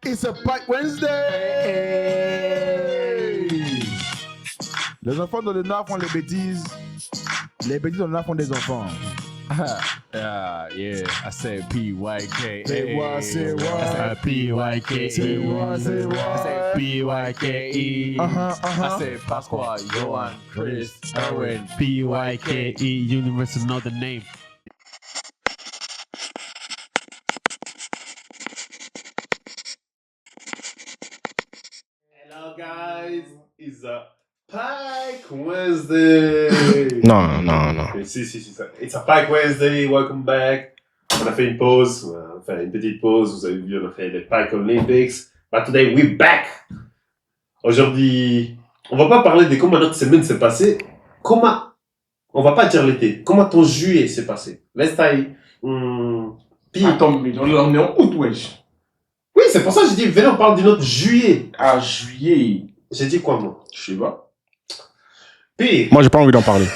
It's a Pike Wednesday! Les enfants dans le Nord font les bêtises dans le Nord font des enfants. Yeah, I said PYK. Say what, say what? I said PYK. Say what, say what? I said PYKE. Uh-huh. I said Pasqua, Johan, Chris, Erwin, PYKE. Universal know the name. Hello guys, it's a Pike Wednesday. Non. Si, it's a Pike Wednesday, welcome back. On a fait une pause, une petite pause, vous avez vu, on a fait les Pike Olympics. But today we're back. Aujourd'hui, on va pas parler de comment notre semaine s'est passée. On va pas dire l'été, comment ton juillet s'est passé. Let's say, Attends, mais on est en août, wesh. Oui, c'est pour ça que j'ai dit, venez, on parle de notre juillet. Ah, juillet. J'ai dit quoi, moi? Je sais pas. Puis, Moi, j'ai pas envie d'en parler.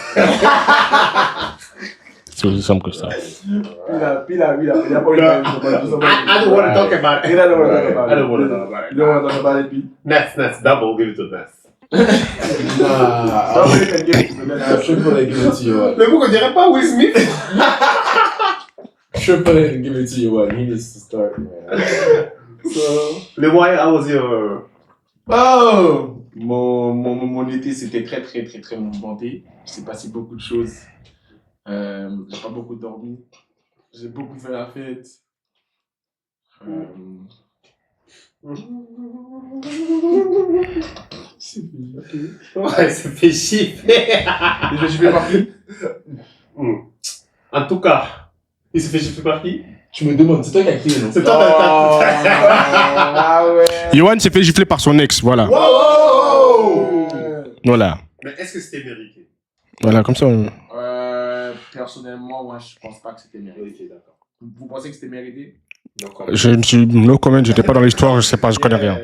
C'est aussi simple que ça. Il a pas envie de I don't want to talk about it. I don't want to talk about it. I don't want to talk about it. You don't want to talk about it, P? Nets, double, give it to Nets. Somebody can give it to the next. Triple and give it to you. Mais pourquoi on dirait pas Will Smith? Triple and give it to you. He needs to start, man. So, le why, how was your... Oh! Mon été, c'était très mouvementé. Il s'est passé beaucoup de choses. J'ai pas beaucoup dormi. J'ai beaucoup fait la fête. Ouais, ça fait chiffrer. Je vais partir. En tout cas, il s'est fait chiffrer par qui? Tu me demandes, c'est toi qui as écrit, non? C'est toi, Ah ouais. Yohan s'est fait gifler par son ex, voilà. Wow! Voilà. Mais est-ce que c'était mérité? Voilà, comme ça. Personnellement, moi, je pense pas que c'était mérité. Ok, d'accord. Vous pensez que c'était mérité? Je ne suis no comment, j'étais pas dans l'histoire, je sais pas, je connais rien.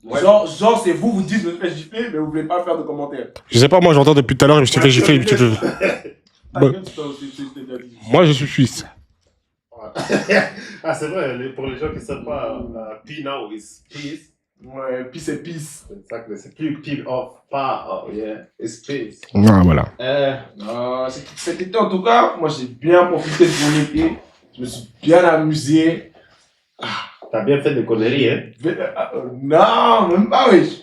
Ouais. Genre, c'est vous dites de me faire gifler, mais vous voulez pas faire de commentaires. Je sais pas, moi j'entends depuis tout à l'heure, je me suis fait gifler. Ta gueule, c'est déjà dit. Moi je suis suisse. Ah, c'est vrai, pour les gens qui ne savent pas, P now is peace. Ouais, peace et peace. Exactement, c'est plus P off, pas off, yeah, it's peace. Ah, voilà. Cet été, en tout cas, moi j'ai bien profité de mon été. Je me suis bien amusé. T'as bien fait des conneries, hein? Non, même pas, wesh.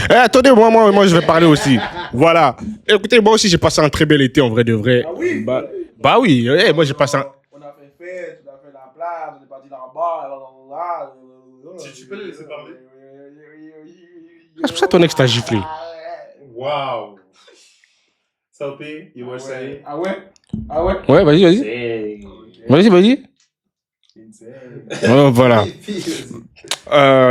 Attendez, moi je vais parler aussi. Voilà. Écoutez, moi aussi j'ai passé un très bel été en vrai de vrai. Ah oui? Bah oui, moi j'ai passé un... On a fait fête, on a fait la plage, on est parti là-bas. Tu peux le laisser parler? C'est pour ça que ton ex t'a giflé. Wow. Sophie, you were saying? Ah ouais? Ouais, vas-y. Dang. Vas-y. Oh, voilà.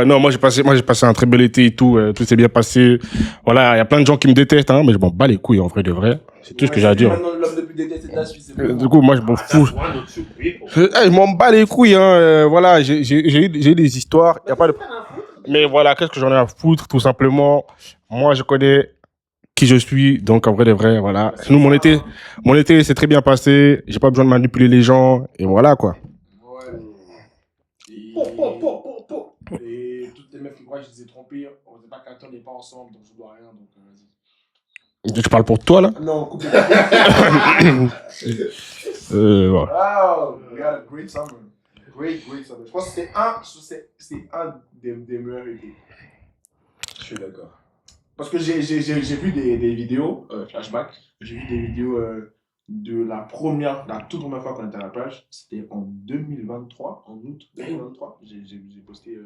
Non, moi j'ai passé un très bel été et tout s'est bien passé. Voilà, il y a plein de gens qui me détestent, hein, mais je m'en bats les couilles en vrai de vrai. C'est tout ce que j'ai à dire. Maintenant, l'homme le plus détesté de la Suisse, c'est Du coup, moi je m'en fous. Je m'en bats les couilles, hein. Voilà, j'ai eu des histoires. Y a pas de... Mais voilà, qu'est-ce que j'en ai à foutre, tout simplement. Moi, je connais qui je suis, donc en vrai de vrai, voilà. Sinon, mon été s'est très bien passé. J'ai pas besoin de manipuler les gens, et voilà quoi. Et toutes les meufs qui croient que je les ai trompées, on ne sait pas qu'attends, on n'est pas ensemble, donc je dois rien, donc vas-y. Tu parles pour toi, là? Non, coupe. Voilà. Wow, we had a great summer. Great summer. Je pense que c'est un des meilleurs étés. Je suis d'accord. Parce que j'ai vu des vidéos, flashback, j'ai vu des vidéos de la toute première fois qu'on était à la plage. C'était en 2023, en août 2023. J'ai posté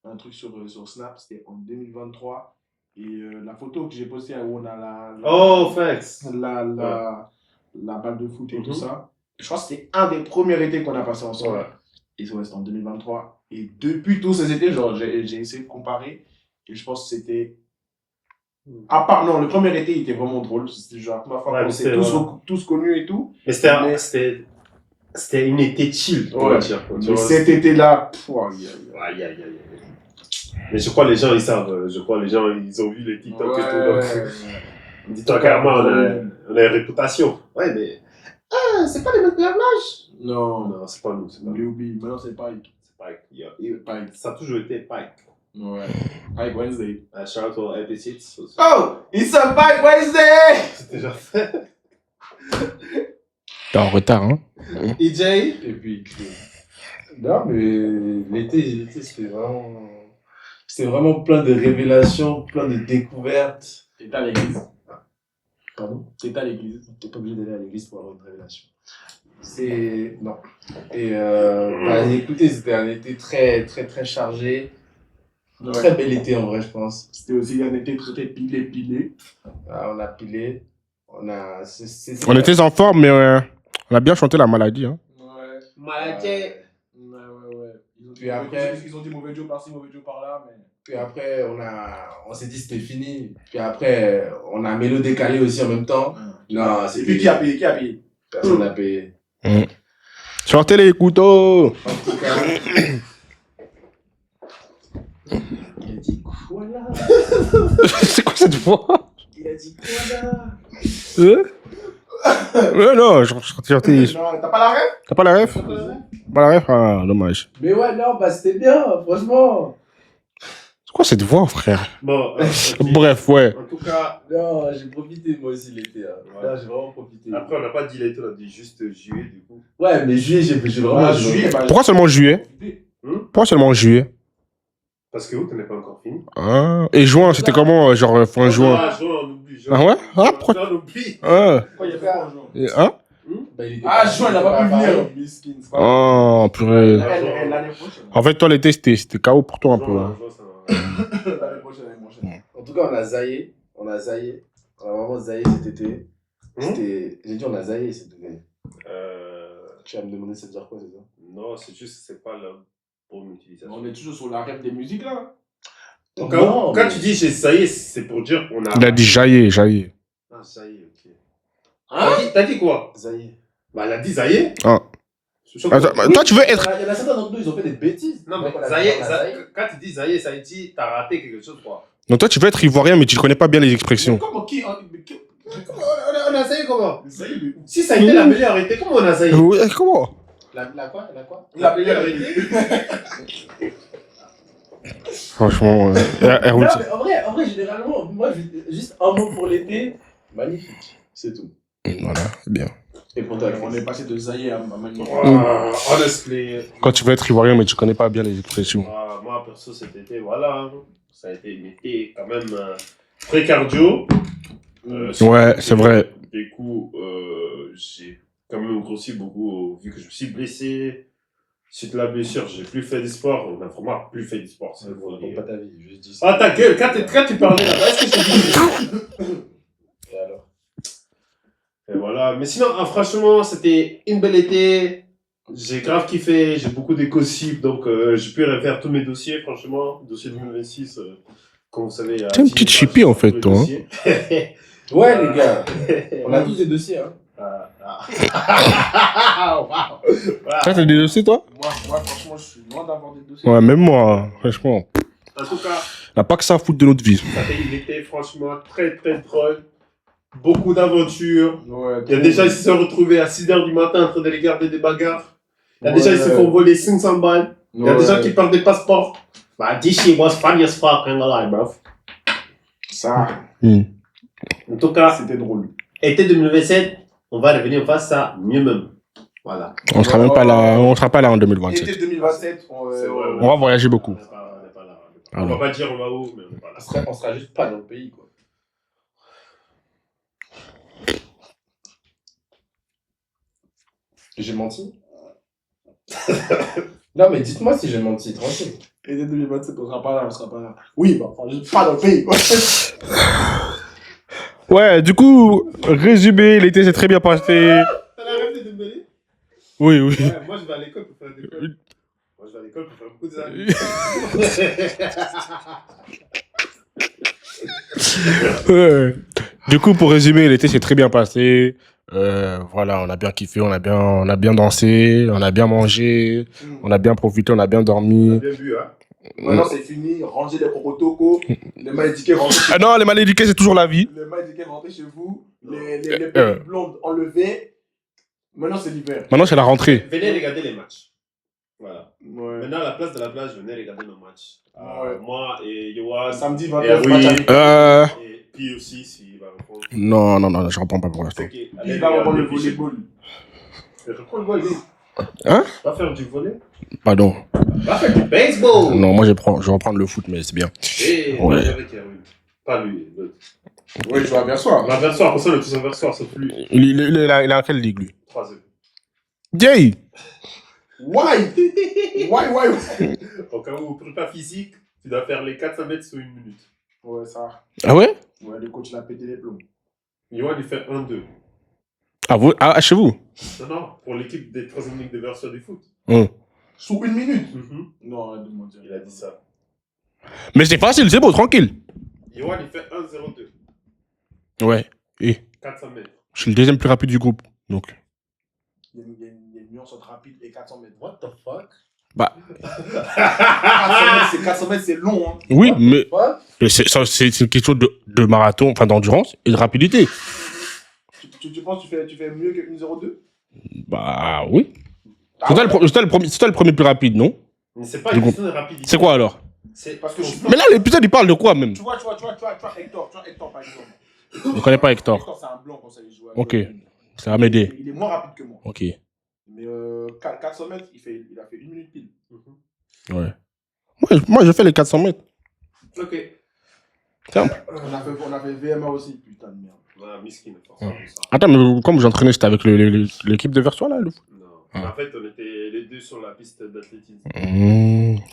un truc sur Snap, c'était en 2023. Et la photo que j'ai postée où on a Oh, thanks. la balle de foot et tout ça. Je crois que c'était un des premiers étés qu'on a passé ensemble. Ouais. Et c'était en 2023. Et depuis tous ces étés, genre, j'ai essayé de comparer. Et je pense que c'était... non, le premier été, il était vraiment drôle. C'était genre la première fois qu'on s'est tous connus et tout. Mais c'était une été chill, on va dire. Mais cet été-là, aïe. Mais je crois que les gens, ils savent. Je crois que les gens, ils ont vu les TikTok et tout. Donc... Dis-toi carrément, on a une réputation. Ouais, mais. Ah, c'est pas les mêmes plages. Non, Non, c'est pas nous. C'est pas nous. Newbie. Maintenant, c'est Pike. C'est Pike. Pike. Ça a toujours été Pike. Ouais. Pike Wednesday. Shout out au MP6. Oh! It's a Pike Wednesday! C'est déjà fait. T'es en retard, hein? EJ. Et puis, non, mais l'été, c'était vraiment plein de révélations, plein de découvertes. T'es à l'église. Pardon? T'es à l'église. T'es pas obligé d'aller à l'église pour avoir une révélation. Non. Et, écoutez, c'était un été très, très, très chargé. Ouais. Très bel été, en vrai, je pense. C'était aussi un été très pilé. Ah, on a pilé. On était en forme, mais on a bien chanté la maladie. Hein. Ouais. Maladie. Ouais. Puis après, Ils ont dit mauvais Joe par-ci, mauvais Joe par-là, mais. puis après, on s'est dit c'était fini. Puis après, on a mélo décalé aussi en même temps. Non, Et puis qui a payé? Personne n'a payé. Sortez les couteaux. En tout cas. Il a dit quoi là? C'est quoi cette voix? Il a dit quoi là? Non, sortez. Non, t'as pas la rêve? T'as pas la ref? Pas la ref? Ah, dommage. Mais ouais, non, bah c'était bien, franchement. C'est quoi cette voix, frère? Bon, ok. Bref, ouais. En tout cas, Non, j'ai profité moi aussi l'été. Hein. Ouais. Non, j'ai vraiment profité. après, on n'a pas dit l'été, on a dit juste juillet, du coup. Ouais, mais juillet, j'ai vraiment. Ah, juillet, bah. Pourquoi seulement juillet? Pourquoi seulement juillet? Parce que août, on n'est pas encore fini. Ah. Et juin, c'était comment? Genre fin juin? Ah, juin, on oublie. Ah ouais? Ah, pourquoi? On oublie. Ah. Pourquoi il y a pas un jour? Hein? Bah, il était Ah, pas- juin, il a pas pu venir. Miskin, c'est pas Oh, purée. L'année prochaine. En fait, toi, l'été, c'était KO pour toi un peu. Juin, Hein. juin, ça va. L'année prochaine. En tout cas, on a zaillé. On a vraiment zaillé cet été. J'ai dit on a zaillé cet été. Tu vas me demander ça veut dire quoi, c'est ça? Non, c'est juste, c'est pas la bonne utilisation. On est toujours sur la rêve des musiques là. Donc, Non, quand mais- tu dis j'ai ça y est, c'est pour dire on a. Il a dit jaillir. Ah, ça y est, ok. Hein? T'as dit quoi? Zaillé. Bah, elle a dit ça y est. Ah. Je suis Attends, choqué. toi, tu veux être. Il y en a certains d'entre nous, ils ont fait des bêtises. Non, mais Donc, on a ça y dit, est, on a zaillé. quand tu dis ça y est, ça dit t'as raté quelque chose, quoi. Donc, toi, tu veux être ivoirien, mais tu connais pas bien les expressions. Comment qui? On a essayé comment? Ça y est, Si ça a été la meilleure été, comment on a essayé? Ouais, comment? La quoi? La meilleure été? Franchement, Non, Erwin, mais en vrai, généralement, moi, juste un mot pour l'été, magnifique. C'est tout. voilà, bien. Et pour toi, On est passé de Zaïre à Magnifique. Honestly. Quand tu veux être ivoirien, mais tu connais pas bien les expressions. Moi, perso, cet été, voilà. hein. Ça a été une été quand même très cardio. Ouais, c'est vrai. Du coup, j'ai quand même grossi beaucoup vu que je me suis blessé. Suite à la blessure, j'ai plus fait du sport. On a vraiment plus fait du sport. Ça, ne faut raconte dire. pas ta vie, juste dis ça. Ah, ta gueule, quand tu parlais là, est-ce que je t'ai dit? Et alors? Et voilà. Mais sinon, franchement, c'était une belle été. J'ai grave kiffé. J'ai beaucoup de gossip. Donc, j'ai pu refaire tous mes dossiers, franchement. Dossier 2026, comme vous savez. T'es une petite chippie, en fait, toi, hein. Ouais, les gars, on a tous des dossiers, hein. Voilà. Ça, t'as des dossiers, toi? Moi, franchement, je suis loin d'avoir des dossiers. Ouais, même moi, franchement. En tout cas, On n'a pas que ça à foutre de notre vie. ça fait une été, franchement, très, très drôle. Beaucoup d'aventures. Ouais, Il y a des gens qui se sont retrouvés à 6h du matin en train de regarder des bagarres. Il y a des Ouais. gens qui se font voler 500 balles. Il y a des gens qui perdent des passeports. Bah, this shit was funny as fuck, I'm gonna lie, bro. Ça, En tout cas, c'était drôle. été 2027, on va revenir face à mieux même. Voilà. On sera même pas là, on sera pas là en 2027. Été 2027, C'est vrai, On va voyager beaucoup. On n'est pas là. On Pardon. va pas dire on va où, mais on n'est pas là. On sera juste pas dans le pays, quoi. J'ai menti? Non, mais dites-moi si j'ai menti, tranquille. Été 2027, on sera pas là. Oui, bah, on sera juste pas dans le pays. Ouais, du coup, résumé, l'été s'est très bien passé. T'as la rêve de Dembélé? Oui, oui. Ouais, moi je vais à l'école pour faire des cols. Moi je vais à l'école pour faire beaucoup d'amis. Ouais. Du coup, pour résumer, l'été s'est très bien passé. Voilà, on a bien kiffé, on a bien dansé, on a bien mangé, on a bien profité, on a bien On a dormi. bien vu, hein. Maintenant, c'est fini. Rangez les protocos. Les mal éduqués, rentrez chez Ah non, les mal éduqués, c'est toujours la vie. vous. Les mal éduqués, rentrez chez vous. Les petites blondes enlevées. Maintenant, c'est l'hiver. Maintenant, c'est la rentrée. Venez regarder les matchs. Voilà. Ouais. Maintenant, à la place de la plage, venez regarder nos matchs. Ouais. Moi et Yoann. Samedi, Et 29 oui. match avec. Et puis aussi, s'il va reprendre. Non, je reprends pas pour l'instant. C'est que- Il va reprendre le volleyball. Je reprends le volley. Hein? Va faire du volley. Pardon. Va faire du baseball. Non, moi, je vais reprendre le foot, mais c'est bien. Et Ouais. avec Erwin. Pas lui, l'autre. Ouais, je vois bien soir. L'inversoir, pour ça, le tous inversoir, sauf lui. Il a quelle ligue, lui? 3e. Jay! Why? Why? Au cas où, prépa physique, tu dois faire les 400 mètres sur 1 minute. Ouais, ça. Ah ouais? Ouais, le coach l'a pété les plombs. Yoann, il fait 1-2. Chez vous? Non, pour l'équipe des 3e ligue de version du foot. Sous 1 minute? Non, arrête de mentir. Il a dit ça. Mais c'est facile, c'est beau, tranquille. Yoann, il fait 1-0-2. Ouais. Et 400 mètres. je suis le deuxième plus rapide du groupe. Donc. Il y a une nuance entre rapide et 400 mètres. What the fuck? Bah. 400 mètres, c'est long, hein. Oui, mais What? c'est une question de marathon, enfin d'endurance et de rapidité. Tu penses que tu fais mieux que 1,02? Bah oui. C'est toi le premier plus rapide, non? Mais c'est pas Du une coup, question de rapidité. C'est quoi alors? C'est Parce que je suis Mais là, l'épisode, il parle de quoi même? Tu vois, Hector, par exemple. Je connais pas Hector. Hector, c'est un blanc quand ça y joue. Ok. Ça va m'aider. Il est moins rapide que moi. Ok. Mais 400 mètres, il a fait 1 minute pile. Ouais. Moi, je fais les 400 mètres. Ok. Simple. On a fait VMA aussi, putain de merde. Voilà, miskin, forcément. Ça. Attends, mais comme j'entraînais, c'était avec l'équipe de Versoix, là, le foot. Non. Ah. En fait, on était les deux sur la piste d'athlétisme.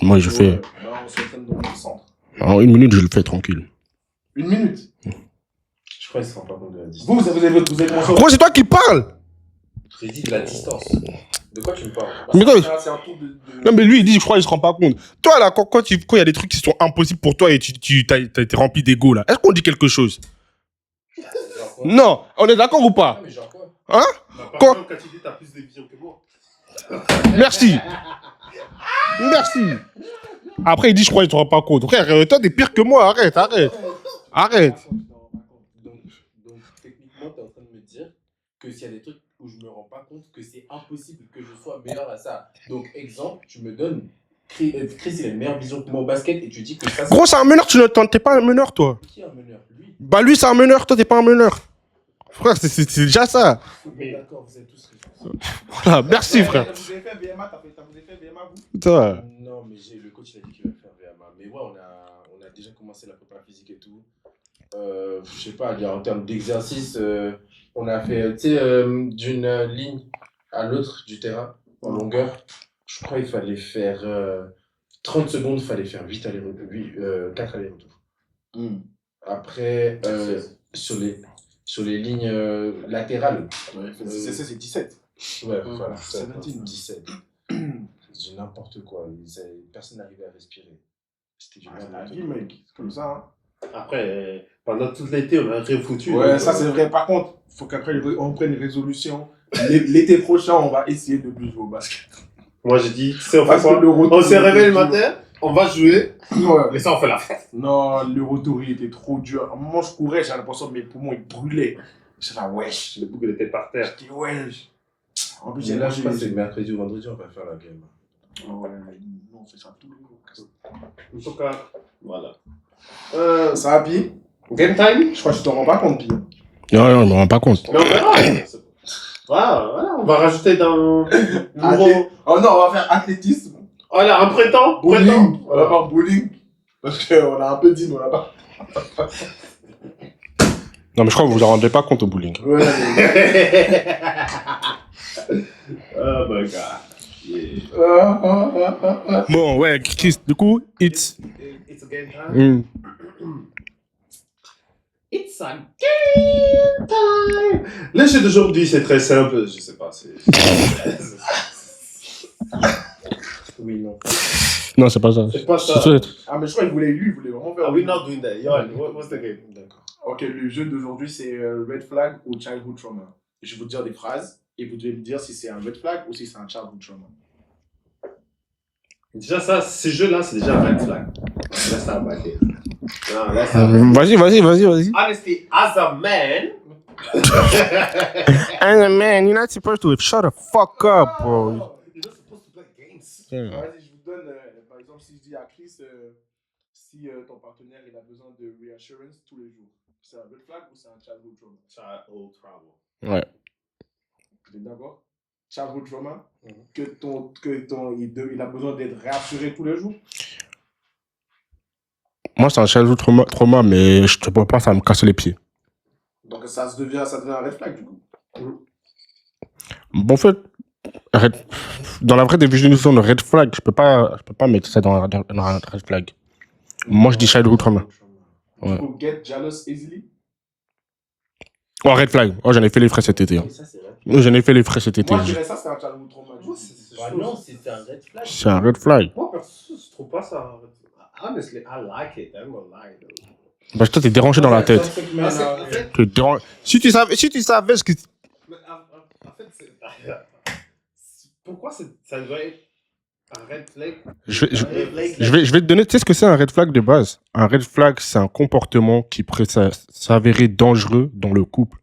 Moi, je fais. Bah, on s'entraîne dans le centre. En 1 minute, je le fais tranquille. 1 minute. Je crois qu'ils se rendent pas compte de la distance. Vous avez commencé. Gros, c'est toi qui parles! J'ai dit de la distance. De quoi tu me parles? Mais quoi? C'est un tour de. Non, mais lui, il dit, je crois qu'il se rend pas compte. Toi, là, quand il y a des trucs qui sont impossibles pour toi et t'as été rempli d'ego, là, est-ce qu'on dit quelque chose? Genre quoi? Non, on est d'accord ou pas? Mais genre quoi? Hein? Bah, par Quoi? exemple, quand tu dis t'as plus de vision que moi. Merci. Merci. Après, il dit, je crois qu'il se rend pas compte. Frère, toi, t'es pire que moi. Arrête. Arrête. Donc, techniquement, tu es en train de me dire que s'il y a des trucs où je me rends pas compte que c'est impossible que je sois meilleur à ça. Donc, exemple, tu me donnes Chris, il a une meilleure vision que moi au basket et tu dis que ça, c'est. Gros, c'est un meneur. T'es pas un meneur, toi. Qui est un meneur? Lui. Bah, lui, c'est un meneur. Toi, t'es pas un meneur. Frère, c'est déjà ça. Mais d'accord, vous êtes tous raison. Voilà, merci, frère. Vous avez fait VMA, vous avez fait VMA, vous? Toi. Non, mais le coach il a dit qu'il va faire VMA. Mais ouais, on a déjà commencé la prépa physique et tout. Je sais pas, en termes d'exercice, on a fait, tu sais, d'une ligne à l'autre du terrain, en longueur. Je crois qu'il fallait faire 30 secondes, il fallait faire 4 allers-retours. Après, sur les lignes latérales. Ouais, c'est 17. Ouais, voilà. 17. 17. C'est n'importe quoi. Personne n'arrivait à respirer. C'était du C'est la n'importe vie, quoi. mec. C'est comme ça, hein. Après, pendant tout l'été, on a rien foutu. Ouais, donc, ça c'est vrai. Par contre, faut qu'après on prenne une résolution. L'été prochain, on va essayer de plus jouer au basket. Moi, j'ai dit, tu sais, on fait Parce que quoi? le retour, On s'est réveillé le matin, on va jouer, Ouais. et ça, on fait la fête. Non, le retour il était trop dur. À un moment, je courais, j'avais l'impression que mes poumons ils brûlaient. J'étais là, wesh. Le bouc, il était par terre. J'étais wesh. En plus, Mais là, je j'ai crois que c'est mercredi ou vendredi, on va faire la game. Ouais, nous on fait ça tous les jours. En tout cas, voilà. Ça va, Pi? Game time? Je crois que tu t'en rends pas compte, Pi. Non, je me rends pas compte. Mais on verra. Voilà, on va rajouter dans nouveau. Oh non, on va faire athlétisme. Voilà, un printemps. Bowling. On va Voilà. faire bowling. Parce qu'on a un peu dit, mais on a pas. Non, mais je crois que vous vous en rendez pas compte au bowling. Ouais, Oh my god. Yeah. Bon, ouais, Chris, du coup, it's. It's a game time. It's a game time. Le jeu d'aujourd'hui, c'est très simple. Je sais pas, c'est. Oui, non. Non, c'est pas ça. C'est pas ça. Ah, mais je crois qu'il voulait vraiment faire. Are we not doing that? Yoann, what's the game? D'accord. Ok, le jeu d'aujourd'hui c'est Red Flag ou Childhood Trauma. Je vais vous dire des phrases et vous devez me dire si c'est un Red Flag ou si c'est un Childhood Trauma. Déjà, ça, ces jeux-là, c'est déjà un red flag. That's not my case. Non, that's not Vas-y. Honestly, as a man, And man, you're not supposed to shut the fuck up, bro. you're not supposed to play games. Yeah. Vas-y, je vous donne, par exemple, si je dis à Chris, si ton partenaire il a besoin de reassurance tous les jours, c'est un red flag ou c'est un childhood trauma? Childhood trauma. Ouais. Vous êtes d'accord? Childhood trauma, il a besoin d'être réassuré tous les jours? Moi, c'est un childhood trauma, mais je te peux pas, ça va me casser les pieds. Donc ça devient un red flag du coup. Bon, en fait, dans la vraie définition de red flag, je peux pas mettre ça dans un red flag. Moi, je dis childhood trauma. Ouais. Du coup, get jealous easily? Oh, red flag. Oh, j'en ai fait les frais cet été. Hein. Mais ça, c'est vrai. J'en ai fait les frais cet été. Moi, je dirais ça, c'est un childhood trauma. du coup. Ah non, c'est un red flag. C'est un red flag. Moi, perso, je trouve pas ça. Honestly, I like it. I'm gonna lie. Parce que toi, t'es dérangé dans la tête. En fait, T'es dérangé. Si tu savais ce que. en fait, pourquoi ça doit être un red flag? Je vais te donner. Tu sais ce que c'est un red flag de base? Un red flag, c'est un comportement qui pourrait s'avérer dangereux dans le couple.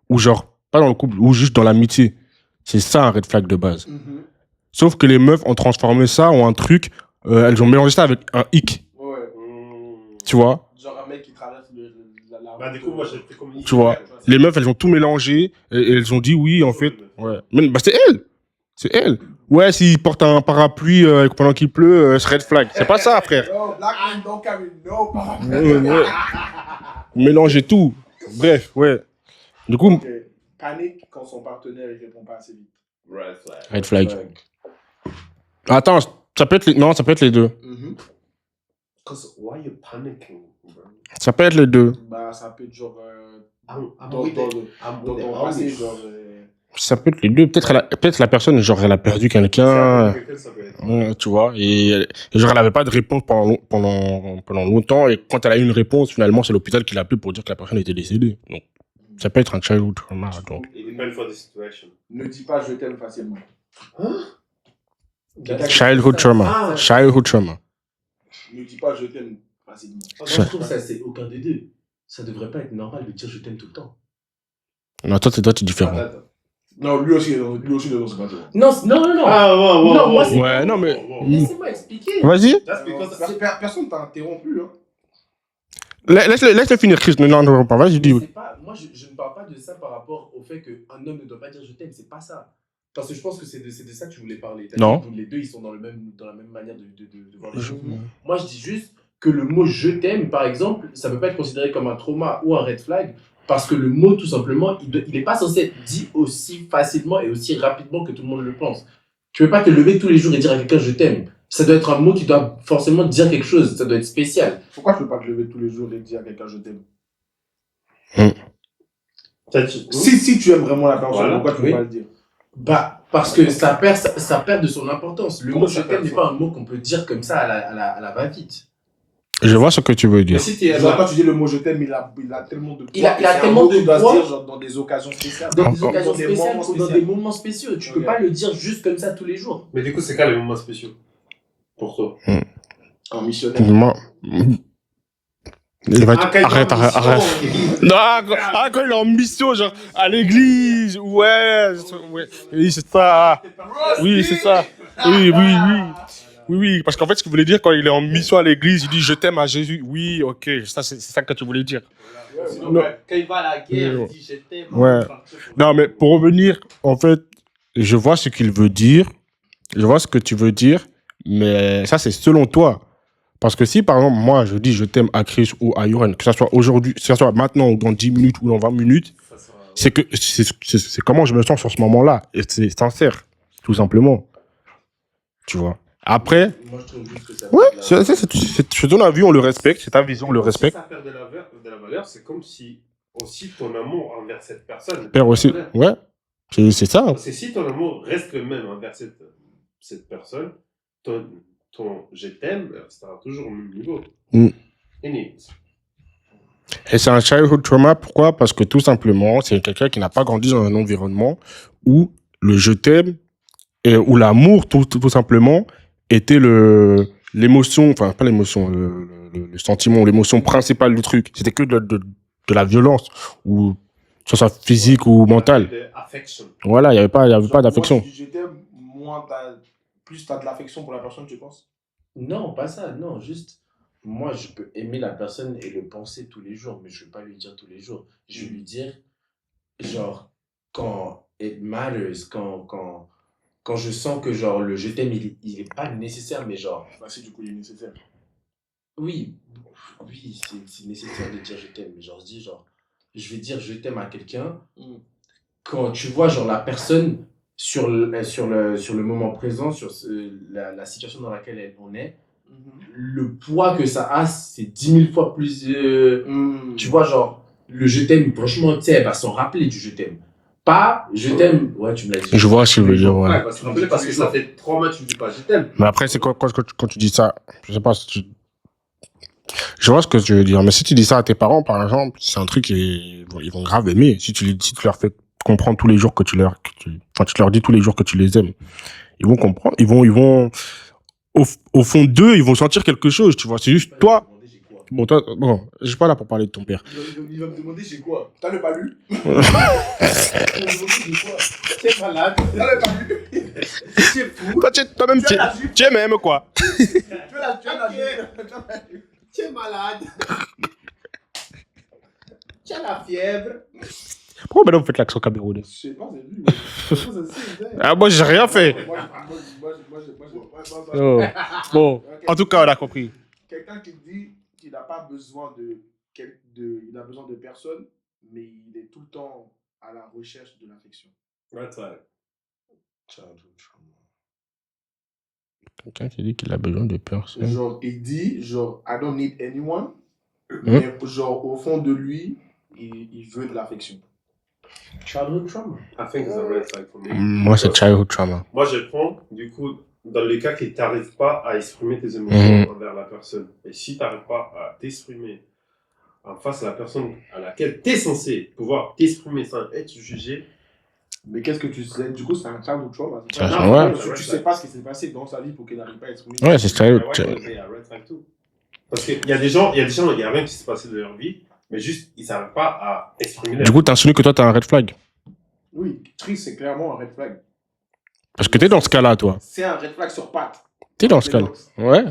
Ou genre, pas dans le couple, ou juste dans l'amitié. C'est ça un red flag de base. Sauf que les meufs ont transformé ça en un truc. Elles ont mélangé ça avec un hic. Ouais. Tu vois? Genre un mec qui traverse la Bah, du coup, moi, j'ai pris comme Tu vois? Les meufs, elles ont tout mélangé. Et elles ont dit oui, en fait. Ouais. Mais bah, c'est elle. C'est elle. Ouais, s'il porte un parapluie pendant qu'il pleut, c'est red flag. C'est pas ça, frère. No, black men don't carry no parapluie. Ouais. Mélanger tout. Bref, ouais. Du coup, Ok. Panique quand son partenaire il répond pas assez vite. Red flag. red flag. Attends, ça peut être les... Non, ça peut être les deux. Because why you panicking, bro? Ça peut être les deux. Bah, ça peut être genre. I'm Dans with dans it. le I'm dans with it. ton passé, Always. genre. Ça peut être les deux. Peut-être la personne, genre, elle a perdu quelqu'un. Ça peut être. Ouais, tu vois. Et genre, elle avait pas de réponse pendant longtemps. Et quand elle a eu une réponse, finalement, c'est l'hôpital qui l'a appelé pour dire que la personne était décédée. Donc, ça peut être un childhood trauma. Donc. It depends for the situation. Ne dis pas je t'aime facilement. Childhood trauma. Childhood trauma. Ne dis pas je t'aime facilement. Moi, je trouve que ça, c'est aucun des deux. Ça devrait pas être normal de dire je t'aime tout le temps. Non, toi, t'es différent. Attends. Non, lui aussi, ne danse pas. Non, non. Ah, ouais. Non, moi, c'est- Ouais, non, mais. Laissez-moi expliquer. Vas-y. That's because Personne t'a interrompu. Hein. Laisse-le finir, Chris. Non, pas. Vas-y, dis. Mais c'est pas, moi, je ne parle pas de ça par rapport au fait qu'un homme ne doit pas dire je t'aime. C'est pas ça. Parce que je pense que c'est de ça que tu voulais parler. T'as Non. dit que les deux, ils sont dans la même manière de voir les choses. Moi, je dis juste que le mot je t'aime, par exemple, ça ne peut pas être considéré comme un trauma ou un red flag. Parce que le mot, tout simplement, il n'est pas censé être dit aussi facilement et aussi rapidement que tout le monde le pense. Tu ne peux pas te lever tous les jours et dire à quelqu'un je t'aime. Ça doit être un mot qui doit forcément dire quelque chose. Ça doit être spécial. Pourquoi tu ne peux pas te lever tous les jours et dire à quelqu'un je t'aime? Si tu aimes vraiment la personne, Voilà, pourquoi tu ne oui. peux pas le dire? Bah, parce que ça perd de son importance. Le Comment mot je ça t'aime perd n'est son- pas un mot qu'on peut dire comme ça à la va-vite. Je vois ce que tu veux Mais dire. si tu es Genre, quand tu dis le mot je t'aime, il a tellement de poids. Il a C'est un tellement mot de qui doit se poids. dire genre, dans des occasions spéciales. Dans des Ah, occasions dans des spéciales moments ou dans spéciaux. des moments spéciaux. Tu peux Ok. pas le dire juste comme ça tous les jours. Mais du coup, c'est quoi les moments spéciaux pour toi? Un missionnaire. Moi. Il va Ah, quand il est en arrête. mission, Non, quand il est en mission, genre, à l'église, ouais, oui, c'est ça. Oui, c'est ça. Oui, parce qu'en fait, ce qu'il voulait dire, quand il est en mission à l'église, il dit je t'aime à Jésus. Oui, ok, ça, c'est ça que tu voulais dire. Non. Quand il va à la guerre, Ouais. il dit je t'aime. Ouais. Non, mais pour revenir, en fait, je vois ce qu'il veut dire, je vois ce que tu veux dire, mais ça, c'est selon toi. Parce que si, par exemple, moi, je dis je t'aime à Chris ou à Yoren, que ça soit aujourd'hui, que ça soit maintenant ou dans 10 minutes ou dans 20 minutes, c'est que c'est comment je me sens sur ce moment-là. Et c'est sincère, tout simplement. Tu vois. Après, Moi, je trouve juste que ça. ouais, c'est ton avis, on le respecte, c'est ta vision, on le respecte. Si ça perd de la valeur, c'est comme si aussi ton amour envers cette personne. Père aussi, ouais, c'est ça. Parce que si ton amour reste le même envers cette personne, ton je t'aime sera toujours au même niveau. Anyways. Et c'est un childhood trauma, pourquoi? Parce que tout simplement, c'est quelqu'un qui n'a pas grandi dans un environnement où le je t'aime, ou l'amour, tout simplement, était l'émotion, enfin pas l'émotion, le sentiment, l'émotion principale du truc. C'était que de la violence, ou que ce soit physique ou mentale. Affection. Voilà, il n'y avait pas d'affection. Moi, si je t'aime, plus t'as de l'affection pour la personne, tu penses? Non, pas ça, non, juste. Moi, je peux aimer la personne et le penser tous les jours, mais je ne vais pas lui dire tous les jours. Je vais lui dire, genre, quand it matters, quand je sens que, genre, le je t'aime, il est pas nécessaire, mais genre. Bah, si, du coup, il est nécessaire. Oui, c'est nécessaire de dire je t'aime, mais genre, je vais dire je t'aime à quelqu'un quand tu vois, genre, la personne sur le moment présent, sur la situation dans laquelle on est, le poids que ça a, c'est 10 000 fois plus. Tu vois, genre, le je t'aime, franchement, tu sais, elle va s'en rappeler du je t'aime. Pas je t'aime, ouais, tu me l'as dit. Je vois ce que tu veux dire, Ouais, ouais. elle va se rappeler parce que ça fait 3 mois que tu me dis pas je t'aime. Mais après, c'est quand tu dis ça, je sais pas si tu... Je vois ce que tu veux dire, mais si tu dis ça à tes parents, par exemple, c'est un truc ils vont grave aimer. Si tu leur fais comprendre tous les jours que tu leur dis tous les jours que tu les aimes, ils vont comprendre, ils vont au fond d'eux, ils vont sentir quelque chose, tu vois. C'est juste toi. Bon, je suis pas là pour parler de ton père. Il va me demander j'ai quoi? T'as le pas lu? Il va me demander j'ai quoi? T'es malade? T'as le pas lu? C'est fou. Toi-même, tu es même quoi. Tu es la Tu es malade. Tu as la fièvre. Pourquoi maintenant vous faites l'accent camerounais? Je sais pas, c'est lui. Ah, moi, j'ai rien fait. Oh. Bon, en tout cas, on a compris. Quelqu'un qui dit qu'il n'a pas besoin il a besoin de personne, mais il est tout le temps à la recherche de l'affection. Right side. Quelqu'un qui dit qu'il a besoin de personne. Genre, il dit, genre, I don't need anyone, mais genre, au fond de lui, il veut de l'affection. Childhood trauma. I think it's a red flag for me. Moi, c'est childhood trauma. Moi, je prends, du coup, dans le cas que tu n'arrives pas à exprimer tes émotions envers la personne. Et si tu n'arrives pas à t'exprimer en face à la personne à laquelle tu es censé pouvoir t'exprimer sans être jugé. Mais qu'est-ce que tu sais? Du coup, c'est un childhood trauma. Ouais. Tu sais pas ce qui s'est passé dans sa vie pour qu'il n'arrive pas à exprimer. Ouais, c'est childhood trauma. Parce qu'il y a des gens, il n'y a rien qui s'est passé de leur vie, mais juste, ils ne savent pas à exprimer. Du coup, t'insinues que toi, t'as un red flag? Oui, triste, c'est clairement un red flag. Parce que t'es dans ce cas-là, toi. C'est un red flag sur pattes. T'es dans ce cas-là. Ouais.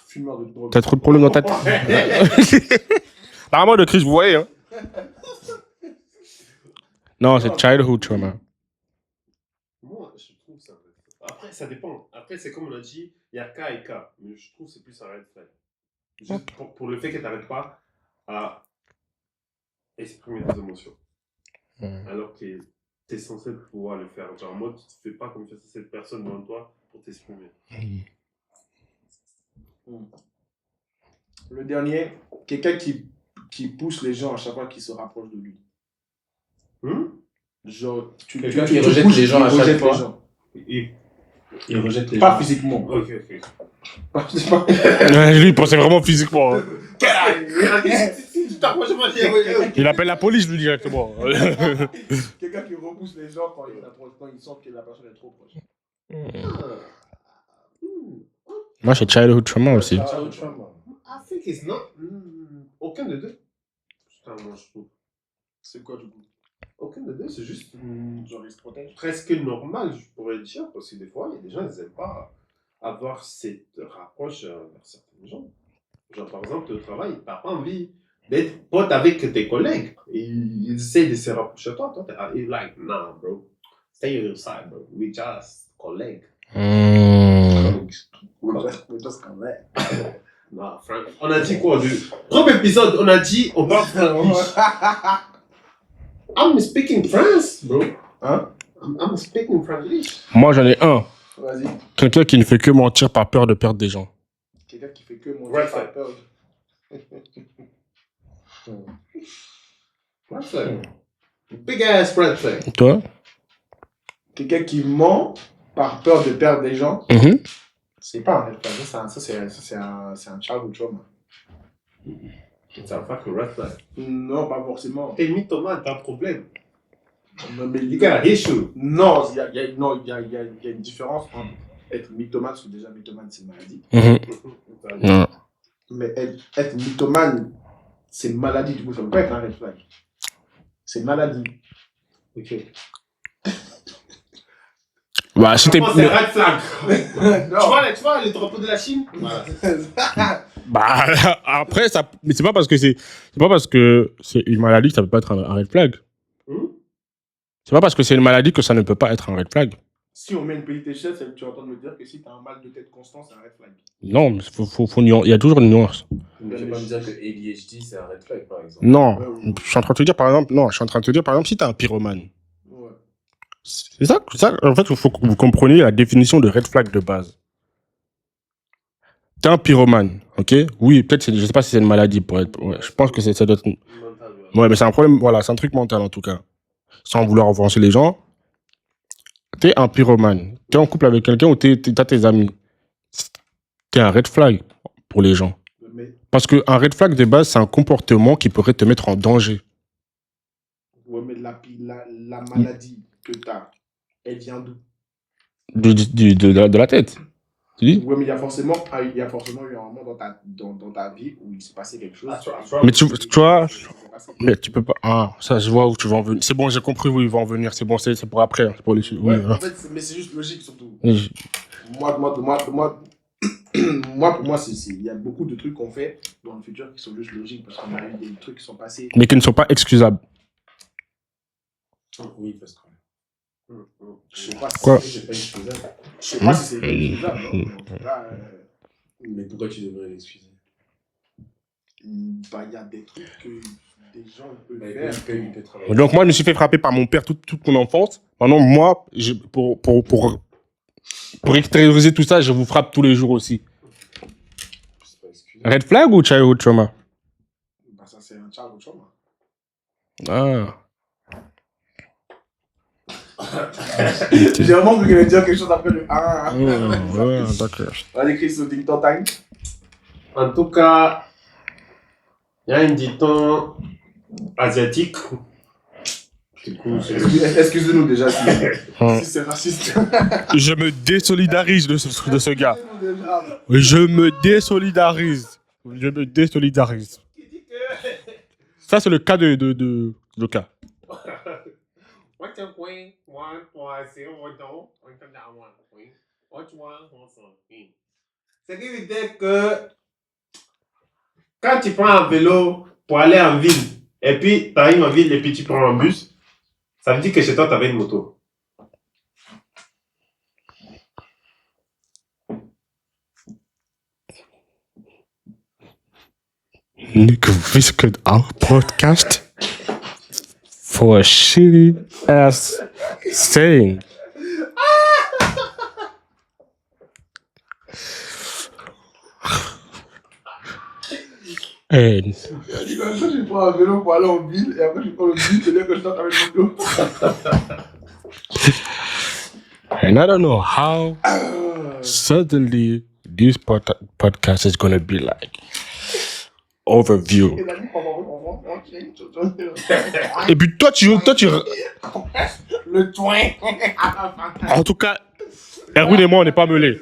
Fumeur de drogue. T'as trop de problèmes dans ta tête. Apparemment, de Chris, vous voyez, hein. Non, c'est childhood trauma. Moi, je trouve ça. Après, ça dépend. Après, c'est comme on a dit, il y a cas et cas. Mais je trouve que c'est plus un red flag. Juste pour le fait que tu n'arrêtes pas à exprimer tes émotions. Alors que tu es censé pouvoir le faire. Genre, en mode, tu ne fais pas confiance à cette personne devant toi pour t'exprimer. Le dernier, quelqu'un qui pousse les gens à chaque fois qu'ils se rapprochent de lui. Genre, quelqu'un qui rejette les gens à chaque fois. Il rejette les gens. Pas physiquement. Ok. Lui, il pensait vraiment physiquement. Il appelle la police, lui, directement. Quelqu'un qui repousse les gens quand il sent que la personne est trop proche. Moi, c'est childhood trauma aussi. I think it's not. Aucun des deux. Putain, moi, je trouve. C'est quoi, du coup? Aucun des deux, c'est juste Genre, il se protège. presque normal, je pourrais dire, parce que des fois, il y a des gens, ils n'aiment pas avoir cette rapproche vers certains gens. Genre, par exemple, au travail, tu n'as pas envie d'être pote avec tes collègues. Et ils essayent de se rapprocher de toi. Toi, t'es like, nah, bro. Stay on your side, bro. We just colleagues. We just collègues. Non, Frank. On a dit quoi? Premier épisode, on a dit, on parle French. I'm speaking French, bro. Hein? I'm speaking French. Moi, j'en ai un. Vas-y. Quelqu'un qui ne fait que mentir par peur de perdre des gens. Quelqu'un qui fait que mentir Red par flag. peur. Red flag. Big ass red flag. Toi? Quelqu'un qui ment par peur de perdre des gens. C'est pas un red flag. Ça, c'est un childhood trauma. Ça va faire que red flag. Non, pas forcément. T'es mythomane, t'as un problème. Non, mais You got an issue. non, il y a une différence entre être mythomane, parce que déjà mythomane c'est une maladie. Non. Mais être mythomane, c'est une maladie, du coup, ça ne peut pas être un red flag. C'est une maladie. Ok. Bah, si t'es. Franchement, c'est red flag. Non. Tu vois les drapeaux de la Chine? Voilà. Bah, après, ça. Mais c'est pas parce que c'est une maladie que ça peut pas être un red flag. C'est pas parce que c'est une maladie que ça ne peut pas être un red flag. Si on met une petite échelle, tu es en train de me dire que si tu as un mal de tête constant, c'est un red flag. Non, mais il y a toujours une nuance. Mais tu peux pas me dire que ADHD c'est un red flag par exemple. Non, Ouais. je suis en train de te dire par exemple, si t'es un pyromane. Ouais. C'est ça, en fait, il faut que vous compreniez la définition de red flag de base. T'es un pyromane, ok? Oui, peut-être, je sais pas si c'est une maladie pour être. Ouais, je pense que ça doit être. Ouais, mais c'est un problème, voilà, c'est un truc mental en tout cas. Sans vouloir offenser les gens. T'es un pyromane. T'es en couple avec quelqu'un ou t'as tes amis. T'es un red flag pour les gens. Mais, Parce qu'un red flag de base, c'est un comportement qui pourrait te mettre en danger. ouais, mais la maladie que tu as, elle vient d'où? De la tête. Tu dis? Ouais, mais il y a forcément eu un moment dans ta vie où il s'est passé quelque chose. Mais tu vois, mais tu peux pas. Ah, ça, je vois où tu vas en venir. C'est bon, j'ai compris où ils vont en venir. C'est bon, c'est pour après. C'est pour les. Ouais, Oui, en fait, mais c'est juste logique surtout. oui. Moi, pour moi, il y a beaucoup de trucs qu'on fait dans le futur qui sont juste logiques parce qu'on a eu des trucs qui sont passés. Mais qui ne sont pas excusables. Oui, parce que. Je sais pas si Quoi? C'est pas excusable. je sais pas si c'est excusable. Hein, mais en tout cas, Mais pourquoi tu devrais l'excuser? bah, il y a des trucs que des gens peuvent Bah, faire. il peut travailler. Donc, moi, je me suis fait frapper par mon père toute mon enfance. Maintenant, moi, pour extérioriser tout ça, je vous frappe tous les jours aussi. C'est pas excusable. Red flag ou childhood trauma? Bah, ça, c'est un challenge trauma. Ah. J'ai vraiment cru qu'elle allait dire quelque chose après le 1. Ouais, d'accord. Allez, Chris, au dicton time. En tout cas, il y a un dicton asiatique. Du coup, Excusez-nous déjà si c'est raciste. Je me désolidarise de ce gars. Je me désolidarise. Ça, c'est le cas de Joka. Ce qui veut dire que quand tu prends un vélo pour aller en ville, et puis tu arrives en ville et puis tu prends un bus, ça veut dire que chez toi, tu avais une moto. Nick visited our podcast for a shitty ass saying. And Quand je prends un vélo pour aller en ville et après je prends le bus, c'est là que je tente avec le moto. I don't know how suddenly this podcast is gonna be like overview. Et puis toi tu Le toin. en tout cas, Erwin et moi on n'est pas mêlés.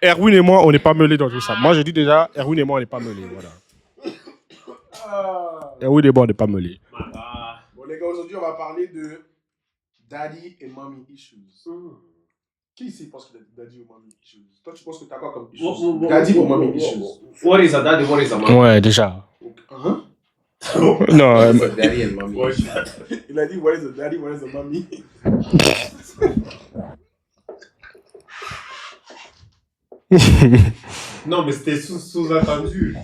Erwin et moi on n'est pas mêlés dans tout ça. Moi je dis déjà, Erwin et moi on n'est pas mêlés. Voilà. Erwin et moi on n'est pas mêlés. Bon les gars, aujourd'hui on va parler de daddy et mommy issues. Qui ici pense qu'il a daddy ou mommy issues? Toi tu penses que t'as quoi comme issues? Daddy ou mommy issues? What is a daddy, what is a mom? Ouais déjà. Hein? Non. Daddy and mommy. Il a dit what is a daddy, what is a mommy? Non, mais c'était sous-entendu.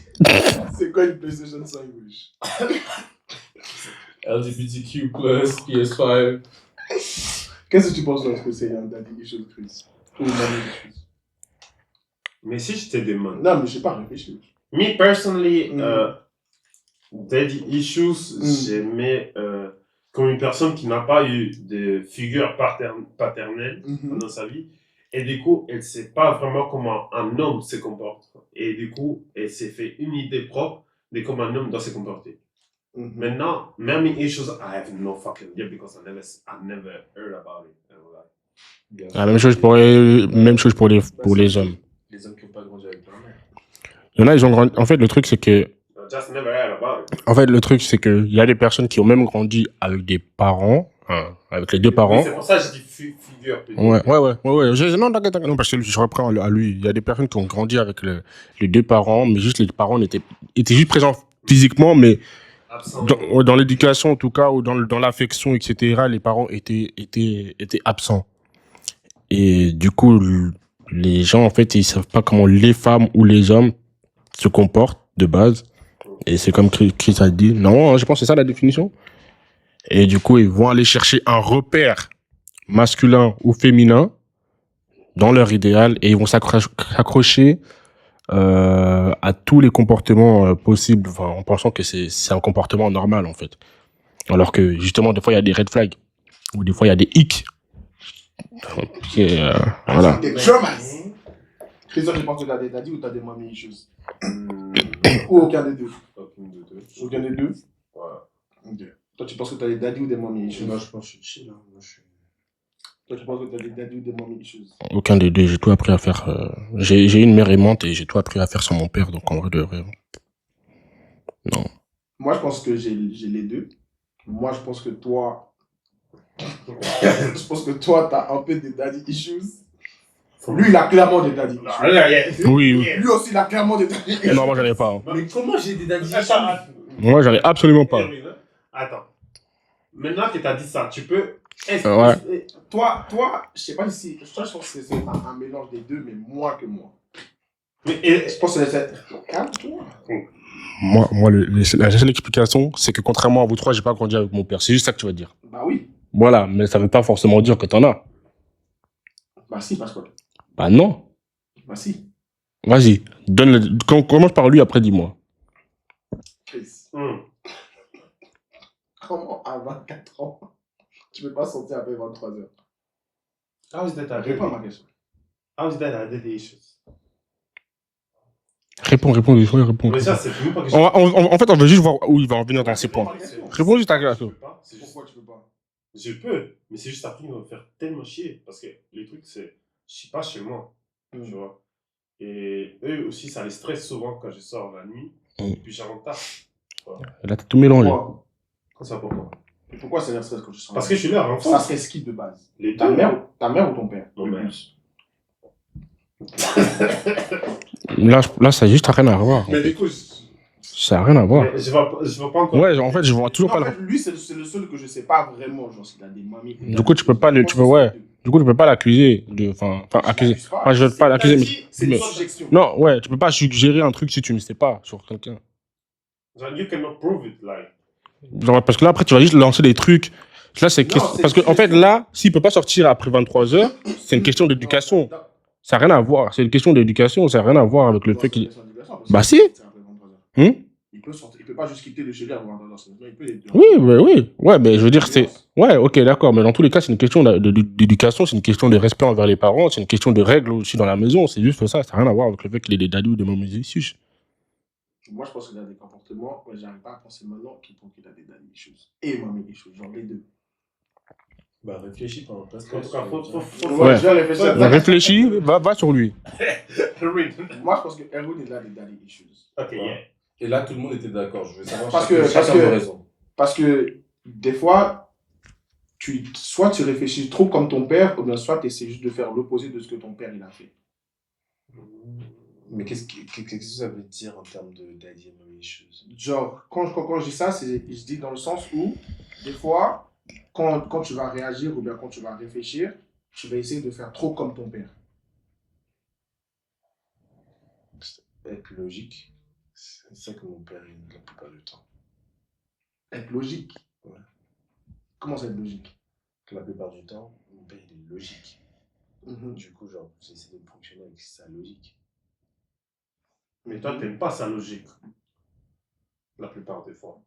C'est quoi une PlayStation 5, wesh? LGBTQ+, PS5. Qu'est-ce que tu penses lorsque c'est un daddy issues, Chris? Ou une mommy issues? Mais si je te demande. Non, mais je sais pas, réfléchis. Me, personally, daddy issues, j'aimais comme une personne qui n'a pas eu de figure paternelle dans sa vie. Et du coup, elle ne sait pas vraiment comment un homme se comporte. Et du coup, elle s'est fait une idée propre de comment un homme doit se comporter. Maintenant, mommy issues, I have no fucking idea because I never heard about it. Bien La sûr. même chose pour les hommes. Les hommes qui n'ont pas grandi avec leur mère. Il y en a, ils ont grandi. En fait, le truc, c'est que Just never heard about it. En fait, le truc, c'est qu'il y a des personnes qui ont même grandi avec des parents, hein, avec les deux Oui, parents. c'est pour ça que je dis figure. plutôt. Ouais. Non, t'inquiète, non, parce que je reprends à lui. Il y a des personnes qui ont grandi avec les deux parents, mais juste les parents étaient juste présents physiquement, mais Absent. dans l'éducation, en tout cas, ou dans l'affection, etc., les parents étaient absents. Et du coup, les gens, en fait, ils savent pas comment les femmes ou les hommes se comportent de base. Et c'est comme Chris a dit. Non, je pense que c'est ça la définition. Et du coup, ils vont aller chercher un repère masculin ou féminin dans leur idéal et ils vont s'accrocher à tous les comportements possibles, enfin, en pensant que c'est un comportement normal, en fait. Alors que, justement, des fois, il y a des red flags. Ou des fois, il y a des hicks. Et, voilà. Des dramas. Christophe, tu penses que t'as des daddy ou t'as des mommy issues? Ou aucun des deux? Aucune de deux. Aucun des deux? Voilà. Ok. Toi, tu penses que t'as des daddy ou des mommy issues? Moi, je pense que je suis chill. Hein. Moi, je suis... Toi, tu penses que t'as des daddy ou des mommy issues? Aucun des deux. J'ai tout appris à faire. J'ai une mère aimante et j'ai tout appris à faire sans mon père. Donc, en vrai, de vrai. Non. Moi, je pense que j'ai les deux. Moi, je pense que toi... je pense que toi, t'as un peu des daddy issues. Lui, il a clairement des daddy issues. Oui. Lui aussi, il a clairement des daddy issues. Non, moi, j'en ai pas. Hein. Mais comment j'ai des daddy Attends, Moi, j'en ai absolument pas. Attends. Maintenant que tu as dit ça, tu peux. Ouais. Toi, je sais pas si... Toi, je pense que c'est un mélange des deux, mais moins que moi. Mais, Je pense que c'est... Calme-toi. Moi, la seule explication, c'est que contrairement à vous trois, j'ai pas grandi avec mon père. C'est juste ça que tu vas dire. Bah oui. Voilà, mais ça veut pas forcément dire que t'en as. Bah si, Pascal. Bah non. Bah si. Vas-y, commence par lui, après dis-moi. Chris, Hmm. comment à 24 ans, tu peux pas sortir après 23h? How is that a Réponds à ma question. How is that a daddy issues? Réponds. Mais ça, c'est même pas que En fait, on veut juste voir où il va en venir dans ses points. question. Réponds juste à la question. C'est juste- Pourquoi tu peux pas? Je peux, mais c'est juste après, il va me faire tellement chier. Parce que les trucs, c'est. Je suis pas chez moi, tu vois. Et eux aussi, ça les stresse souvent quand je sors la nuit. Et puis j'arrive tard. Là, t'as tout mélangé. Pourquoi? Ça, pourquoi? Et pourquoi c'est leur stress quand tu sors? Parce que je suis leur enfant. Ça serait ce qui de base? Les Ta deux. mère ou ton père? Non, Le mais- plus. Là, ça a juste rien à voir. Mais du coup, Ça a rien à voir. je vois pas encore. Ouais, en fait, je vois toujours Non, pas en le. fait, lui, c'est le seul que je sais pas vraiment, genre, s'il a des mamies. Du coup, tu peux pas ouais. Du coup, tu peux pas l'accuser enfin, accuser. Enfin, je veux pas l'accuser, mais. C'est une mais- subjection. Non, ouais, tu peux pas suggérer un truc si tu ne sais pas sur quelqu'un. Genre, you cannot prove it, like. Genre, parce que là, après, tu vas juste lancer des trucs. Là, c'est Non, c'est parce que, une en fait, question. là, s'il peut pas sortir après 23h, c'est une question d'éducation. Ça n'a rien à voir. C'est une question d'éducation. Ça n'a rien à voir avec le fait qu'il. Bah, si. Il peut sortir, il peut pas juste quitter le chez lui avant 23h. Il peut les deux. Oui. Ouais, mais je veux dire, c'est. Ouais, ok, d'accord. Mais dans tous les cas, c'est une question d'éducation, c'est une question de respect envers les parents, c'est une question de règles aussi dans la maison. C'est juste ça. Ça n'a rien à voir avec le fait qu'il ait des daddy ou des mamies issues. Moi, je pense qu'il a des comportements, mais j'arrive pas à penser maintenant qu'il a des daddy issues. Et mommy issues, genre les deux. Bah, réfléchis pendant presque. En tout cas, faut. Ouais. Je vais réfléchir. Réfléchis, va sur lui. Moi, je pense que Erwin, il a des daddy issues. Ok, yeah. Et là, tout le monde était d'accord. Je veux savoir Parce chacun que- de raison. Parce que des fois, soit tu réfléchis trop comme ton père, ou bien soit tu essaies juste de faire l'opposé de ce que ton père il a fait. Mais qu'est-ce que ça veut dire en termes de daddy et mommy issues? Genre, quand je dis ça, je dis dans le sens où, des fois, quand tu vas réagir ou bien quand tu vas réfléchir, tu vas essayer de faire trop comme ton père. Être logique, c'est ça que mon père il dit la plupart du temps. Être logique. Ouais. Comment ça être logique? La plupart du temps, mon père il est logique. Mhm. Du coup, genre, j'essaie de fonctionner avec sa logique. Mais toi, t'aimes pas sa logique. La plupart des fois.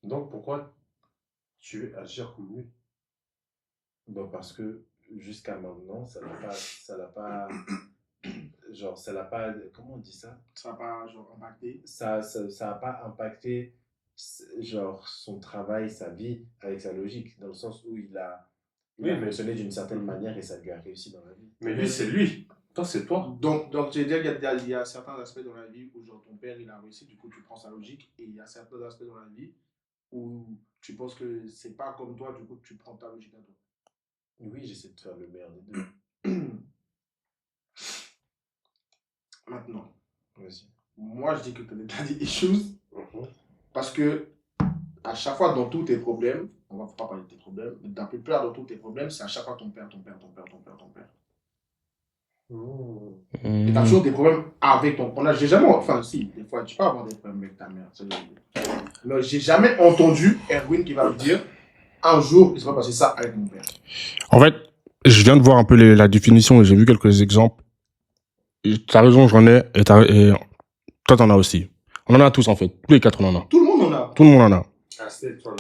Donc, pourquoi tu veux agir comme lui? Bon, parce que jusqu'à maintenant, ça l'a pas, genre, ça l'a pas, comment on dit ça? Ça va pas genre impacter. Ça a pas impacté, genre, son travail, sa vie avec sa logique, dans le sens où il a Il a fonctionné d'une certaine manière et ça lui a réussi dans la vie. Mais lui, c'est lui. Toi, c'est toi. Donc tu veux dire qu'il y a certains aspects dans la vie où genre ton père il a réussi, du coup tu prends sa logique, et il y a certains aspects dans la vie où tu penses que c'est pas comme toi, du coup tu prends ta logique à toi. Oui, j'essaie de faire le meilleur des deux. Maintenant, Vas-y. moi je dis que tu as des daddy issues parce que à chaque fois dans tous tes problèmes, on va pas parler de tes problèmes, mais la plupart de tous tes problèmes, c'est à chaque fois ton père. Et t'as toujours des problèmes avec ton père. J'ai jamais, enfin si, des fois tu peux avoir des problèmes avec ta mère. Mais j'ai jamais entendu Erwin qui va me dire un jour il s'est pas passé ça avec mon père. En fait, je viens de voir un peu la définition et j'ai vu quelques exemples. T'as raison, j'en ai, et toi t'en as aussi. On en a tous en fait, tous les quatre on en a. Tout le monde en a. Tout le monde en a. Ah, c'est toi,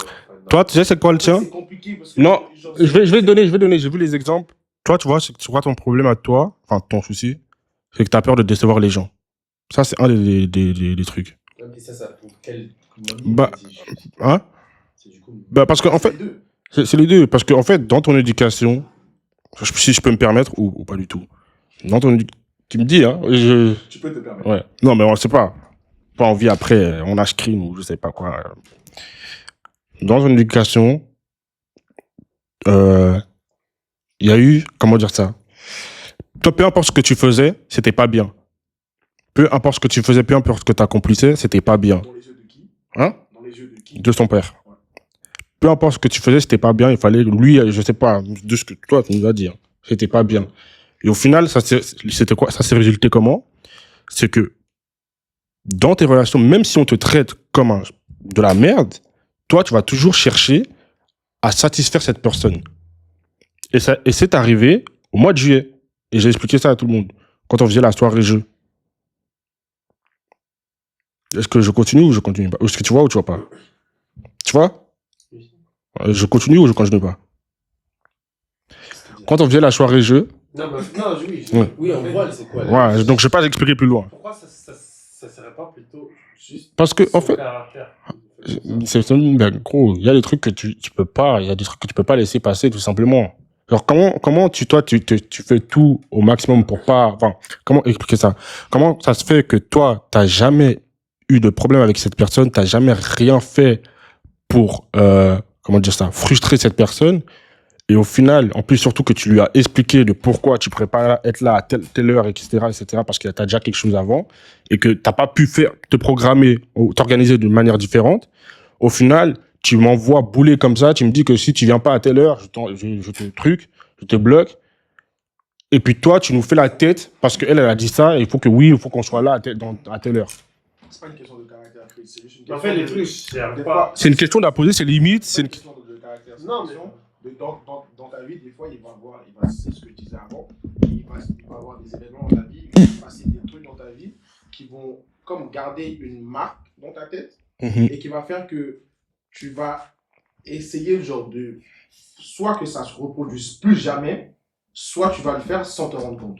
Toi, tu sais c'est quoi le tien? C'est compliqué parce que Non, genre, je vais donner, j'ai vu les exemples. Toi, tu vois, c'est ton problème à toi, enfin ton souci, c'est que t'as peur de décevoir les gens. Ça, c'est un des trucs. Ouais, mais ça prouve quel Bah, hein? C'est du coup. Bah, parce qu'en c'est fait, les deux. c'est les deux. Parce qu'en fait, dans ton éducation, si je peux me permettre, ou pas du tout, dans ton tu me dis, hein, Tu peux te permettre. ouais. Non, mais on sait pas. Pas envie après, on a crime ou je sais pas quoi. Dans ton éducation, il y a eu, comment dire ça? Toi, peu importe ce que tu faisais, c'était pas bien. Peu importe ce que tu faisais, peu importe ce que tu accomplissais, c'était pas bien. Dans les yeux de qui? Hein? Dans les yeux de qui? De son père. Ouais. Peu importe ce que tu faisais, c'était pas bien. Il fallait, lui, je sais pas, de ce que toi, tu nous as dit, hein, c'était pas bien. Et au final, c'était quoi? Ça s'est résulté comment? C'est que, dans tes relations, même si on te traite comme de la merde, toi, tu vas toujours chercher à satisfaire cette personne. Et c'est arrivé au mois de juillet. Et j'ai expliqué ça à tout le monde. Quand on faisait la soirée jeu. Est-ce que je continue ou je continue pas? Est-ce que tu vois ou tu vois pas? Tu vois? Je continue ou je continue pas? Quand on faisait la soirée jeu. Non, oui. Ouais. Oui, on voit, c'est quoi. Ouais, donc je vais pas expliquer plus loin. Pourquoi ça serait pas plutôt juste Parce que, en son fait, caractère? ben, gros, il y a des trucs que tu peux pas, il y a des trucs que tu peux pas laisser passer, tout simplement. Genre, comment tu fais tout au maximum pour pas, enfin, comment expliquer ça? Comment ça se fait que toi, t'as jamais eu de problème avec cette personne, t'as jamais rien fait pour, comment dire ça, frustrer cette personne, et au final, en plus, surtout que tu lui as expliqué de pourquoi tu pourrais pas être là à telle heure, etc., parce que t'as déjà quelque chose avant, et que t'as pas pu te programmer ou t'organiser d'une manière différente. Au final, tu m'envoies bouler comme ça, tu me dis que si tu viens pas à telle heure, je te bloque. Et puis toi, tu nous fais la tête parce qu'elle, elle a dit ça, et il faut qu'on soit là à telle heure. C'est pas une question de caractère, Chris, c'est juste une question En fait, les de- trucs, j'y arrive des pas. fois, C'est une question à poser, c'est limite, c'est c'est une question de caractère. C'est Non, une mais- question de- dans ta vie, des fois, c'est ce que je disais avant, il va avoir des événements dans ta vie, il va se passer des trucs dans ta vie qui vont comme garder une marque dans ta tête et qui va faire que tu vas essayer genre de soit que ça se reproduise plus jamais, soit tu vas le faire sans te rendre compte.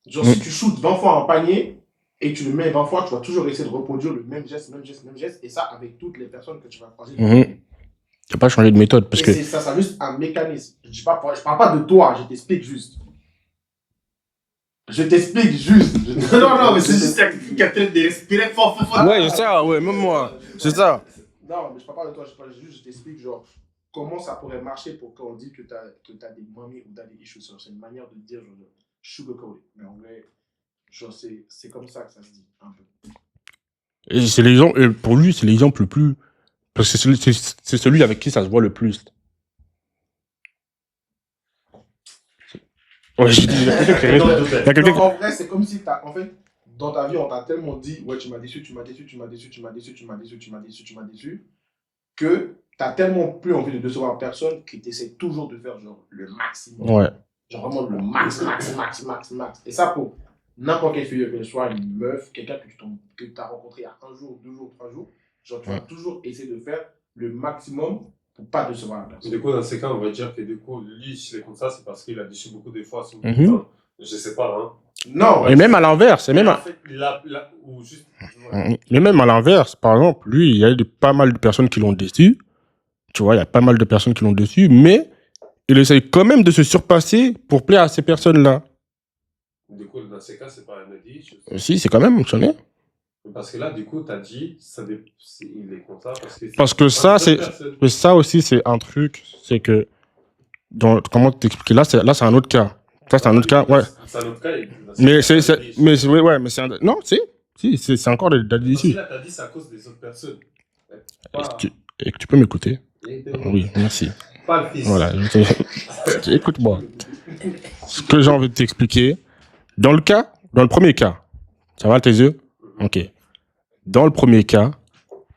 Genre si tu shootes 20 fois un panier et tu le mets 20 fois, tu vas toujours essayer de reproduire le même geste, et ça avec toutes les personnes que tu vas croiser. Tu n'as pas changé de méthode parce Et que. c'est ça, c'est juste un mécanisme. Je parle pas de toi, je t'explique juste. Non, mais c'est juste qu'il y a peut-être des respirer fort. Ouais, c'est ça, ouais, même moi. C'est ça. Non, mais je parle pas de toi, je t'explique genre comment ça pourrait marcher pour quand on dit que t'as des mommy ou daddy issues. C'est une manière de dire genre sugarcoat. Mais en vrai, genre c'est comme ça que ça se dit un peu. Et c'est l'exemple, et pour lui, c'est l'exemple le plus. Parce que c'est celui avec qui ça se voit le plus. Ouais, je dis, il y a quelqu'un Non, en vrai, c'est comme si en fait, dans ta vie, on t'a tellement dit, ouais, tu m'as déçu, que t'as tellement plus envie de décevoir personne que t'essaies toujours de faire genre le maximum. Ouais. Genre vraiment le max. Et ça, pour n'importe quelle fille, que ce soit une meuf, quelqu'un que tu as rencontré il y a 1 jour, 2 jours, 3 jours, genre tu vas toujours essayer de faire le maximum pour pas décevoir la personne. Du coup, dans ces cas, on va dire que du coup, lui, s'il est comme ça, c'est parce qu'il a déçu beaucoup de fois. Je sais pas, hein. Non, Et même à l'inverse, En fait, ou juste. mais même à l'inverse, par exemple, lui, il y a pas mal de personnes qui l'ont déçu. Tu vois, il y a pas mal de personnes qui l'ont dessus, mais il essaye quand même de se surpasser pour plaire à ces personnes-là. Du coup, dans ces cas, c'est pas un daddy issues. Si, c'est quand même, tu connais. Parce que là, du coup, t'as dit, il est comme ça Parce que ça, ça aussi, c'est un truc, c'est que, comment t'expliquer, là, c'est un autre cas. Ça, c'est un autre cas, ouais. C'est un autre cas. Non, c'est encore des daddy Parce que issues. là, t'as dit, c'est à cause des autres personnes. Et que tu peux m'écouter? Oui, merci. Pas le fils. Voilà, écoute-moi. Ce que j'ai envie de t'expliquer, dans le premier cas, ça va tes yeux? Ok. Dans le premier cas,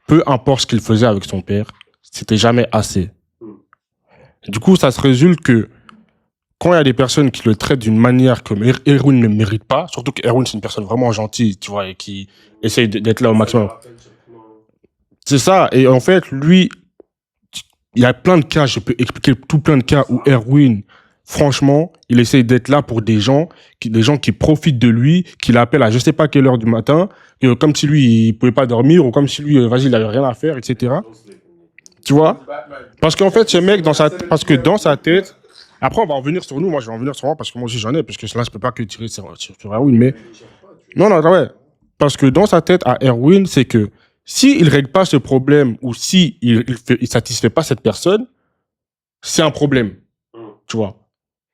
peu importe ce qu'il faisait avec son père, c'était jamais assez. Du coup, ça se résulte que quand il y a des personnes qui le traitent d'une manière que Erwin ne mérite pas, surtout qu'Erwin c'est une personne vraiment gentille, tu vois, et qui essaye d'être là au maximum. C'est ça. Et en fait, lui, il y a plein de cas, je peux expliquer tout plein de cas où Erwin, franchement, il essaye d'être là pour des gens qui profitent de lui, qui l'appellent à je sais pas quelle heure du matin, comme si lui, il pouvait pas dormir, ou comme si lui, vas-y, il avait rien à faire, etc. Tu vois? Parce qu'en fait, ce mec, dans sa tête, après, on va en venir sur nous, moi, je vais en venir sur moi, parce que moi aussi, j'en ai, parce que là, je peux pas que tirer sur Erwin, mais... Non, ouais. Parce que dans sa tête, à Erwin, c'est que s'il règle pas ce problème, ou si il satisfait pas cette personne, c'est un problème. Tu vois?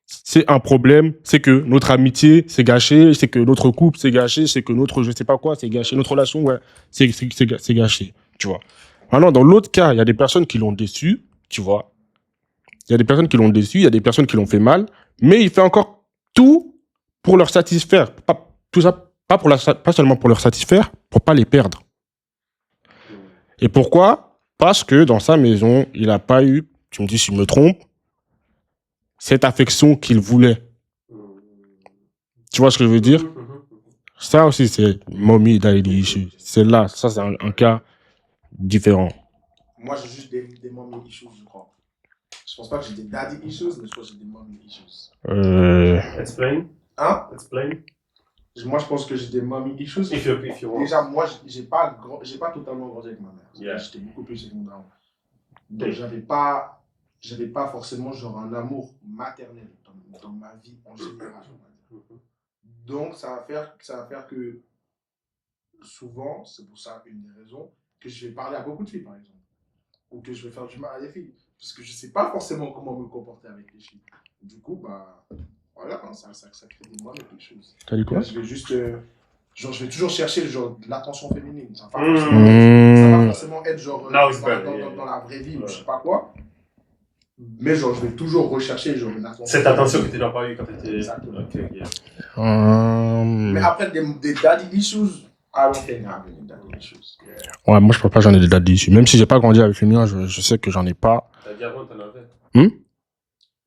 C'est un problème, c'est que notre amitié s'est gâchée, c'est que notre couple s'est gâché, c'est que notre je sais pas quoi s'est gâché, notre relation, ouais, c'est gâché, tu vois. Maintenant, dans l'autre cas, il y a des personnes qui l'ont déçu, tu vois. Il y a des personnes qui l'ont déçu, il y a des personnes qui l'ont fait mal, mais il fait encore tout pour leur satisfaire. Tout ça, pas seulement pour leur satisfaire, pour pas les perdre. Et pourquoi? Parce que dans sa maison, il n'a pas eu, tu me dis si je me trompe, cette affection qu'il voulait. Tu vois ce que je veux dire? Ça aussi, c'est mommy daddy issue. C'est là, ça c'est un cas différent. Moi, j'ai juste des mommy issues, je crois. Je pense pas que j'ai des daddy issues, mais je crois que j'ai des mommy issues. Explain. Hein? Explain. Moi, je pense que j'ai des mommy issues. If you want. Déjà, moi, j'ai pas totalement grandi avec ma mère. Yeah. J'étais beaucoup plus secondaire. Donc, j'avais pas forcément genre un amour maternel dans ma vie en général. Donc, ça va faire que souvent, c'est pour ça une des raisons que je vais parler à beaucoup de filles, par exemple. Ou que je vais faire du mal à des filles. Parce que je sais pas forcément comment me comporter avec les filles. Du coup, bah, voilà, hein, ça crée des moines et quelque chose. T'as dit quoi? Là, je vais juste, je vais toujours chercher genre, de l'attention féminine. Ça va pas forcément être genre dans la vraie vie ou je sais pas quoi. Mais genre, je vais toujours rechercher genre, une attention. Cette attention que tu n'as pas eu quand tu étais. Exactement. Okay, yeah. Mais après, des daddy issues, I don't think I have any daddy issues. Ouais, moi je pense pas que j'en ai des daddy issues. Même si j'ai pas grandi avec les miens, je sais que j'en ai pas. T'as dit avant, t'en avais.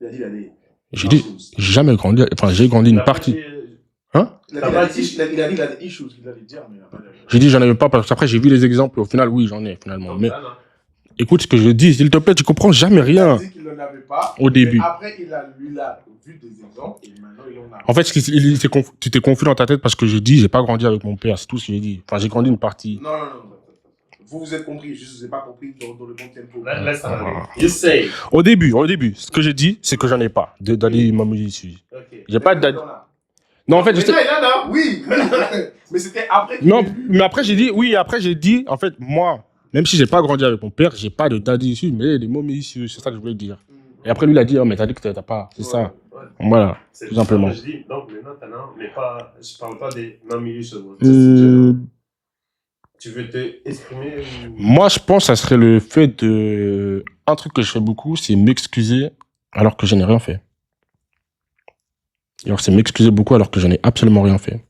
Il a dit. J'ai dit, j'ai jamais grandi, enfin j'ai grandi une partie. Hein? Il a dit il a des issues qu'il allait dire, mais il a pas dit. J'ai dit j'en avais pas parce qu'après j'ai vu les exemples et au final oui j'en ai finalement. Mais écoute ce que je dis, s'il te plaît, tu comprends jamais rien. Il a dit qu'il n'en avait pas. Au début. Après, il a vu des exemples et maintenant il en a. En fait, tu t'es confus dans ta tête parce que j'ai dit j'ai pas grandi avec mon père, c'est tout ce que j'ai dit. Enfin j'ai grandi une partie. Non. Vous êtes compris, juste vous n'avez pas compris dans le bon tempo. Laisse aller. You say. Au début, ce que j'ai dit, c'est que j'en ai pas de daddy mamie issues. Okay. J'ai pas de daddy. Non, en fait, je sais. Oui. Mais c'était après. Non, mais après j'ai dit, en fait, moi, même si j'ai pas grandi avec mon père, j'ai pas de daddy issues, mais des mommy issues, c'est ça que je voulais dire. Et après lui il a dit, oh mais t'as dit que t'as pas, c'est ça. Ouais. Voilà, C'est tout simplement. Je dis, donc maintenant t'en as, mais pas, je parle pas des mommy issues. Tu veux te exprimer ou... Moi, je pense que ça serait le fait de... Un truc que je fais beaucoup, c'est m'excuser alors que je n'ai rien fait. Alors, c'est m'excuser beaucoup alors que je n'ai absolument rien fait.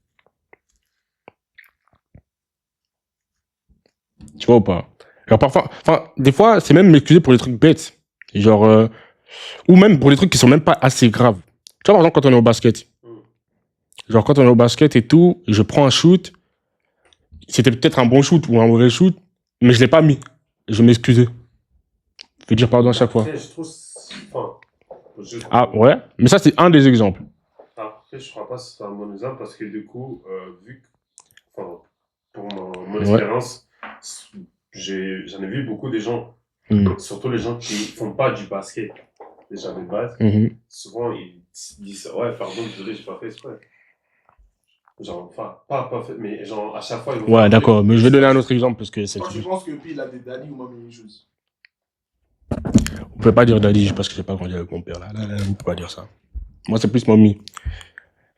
Tu vois ou pas? Alors, parfois... Enfin, des fois, c'est même m'excuser pour des trucs bêtes. Genre... ou même pour des trucs qui sont même pas assez graves. Tu vois, par exemple, quand on est au basket. Genre, quand on est au basket et tout, je prends un shoot... C'était peut-être un bon shoot ou un mauvais shoot, mais je l'ai pas mis. Je m'excusais. Je vais dire pardon à chaque fois. Après, je trouve... Ah ouais, mais ça c'est un des exemples. Après, je crois pas que c'est un bon exemple parce que du coup, vu que, pour mon expérience, j'en ai vu beaucoup de gens Surtout les gens qui font pas du basket, déjà de base. Souvent, ils disent ouais, pardon, désolé, j'ai pas fait exprès. Genre, enfin, pas fait, mais genre, à chaque fois, ils vont Ouais, d'accord, mais je vais donner un autre exemple parce que c'est. Toi, tu penses que P, il a des daddy ou mommy issues? Vous pouvez pas dire daddy parce que j'ai pas grandi avec mon père là. Là, vous pouvez pas dire ça. Moi, c'est plus mommy.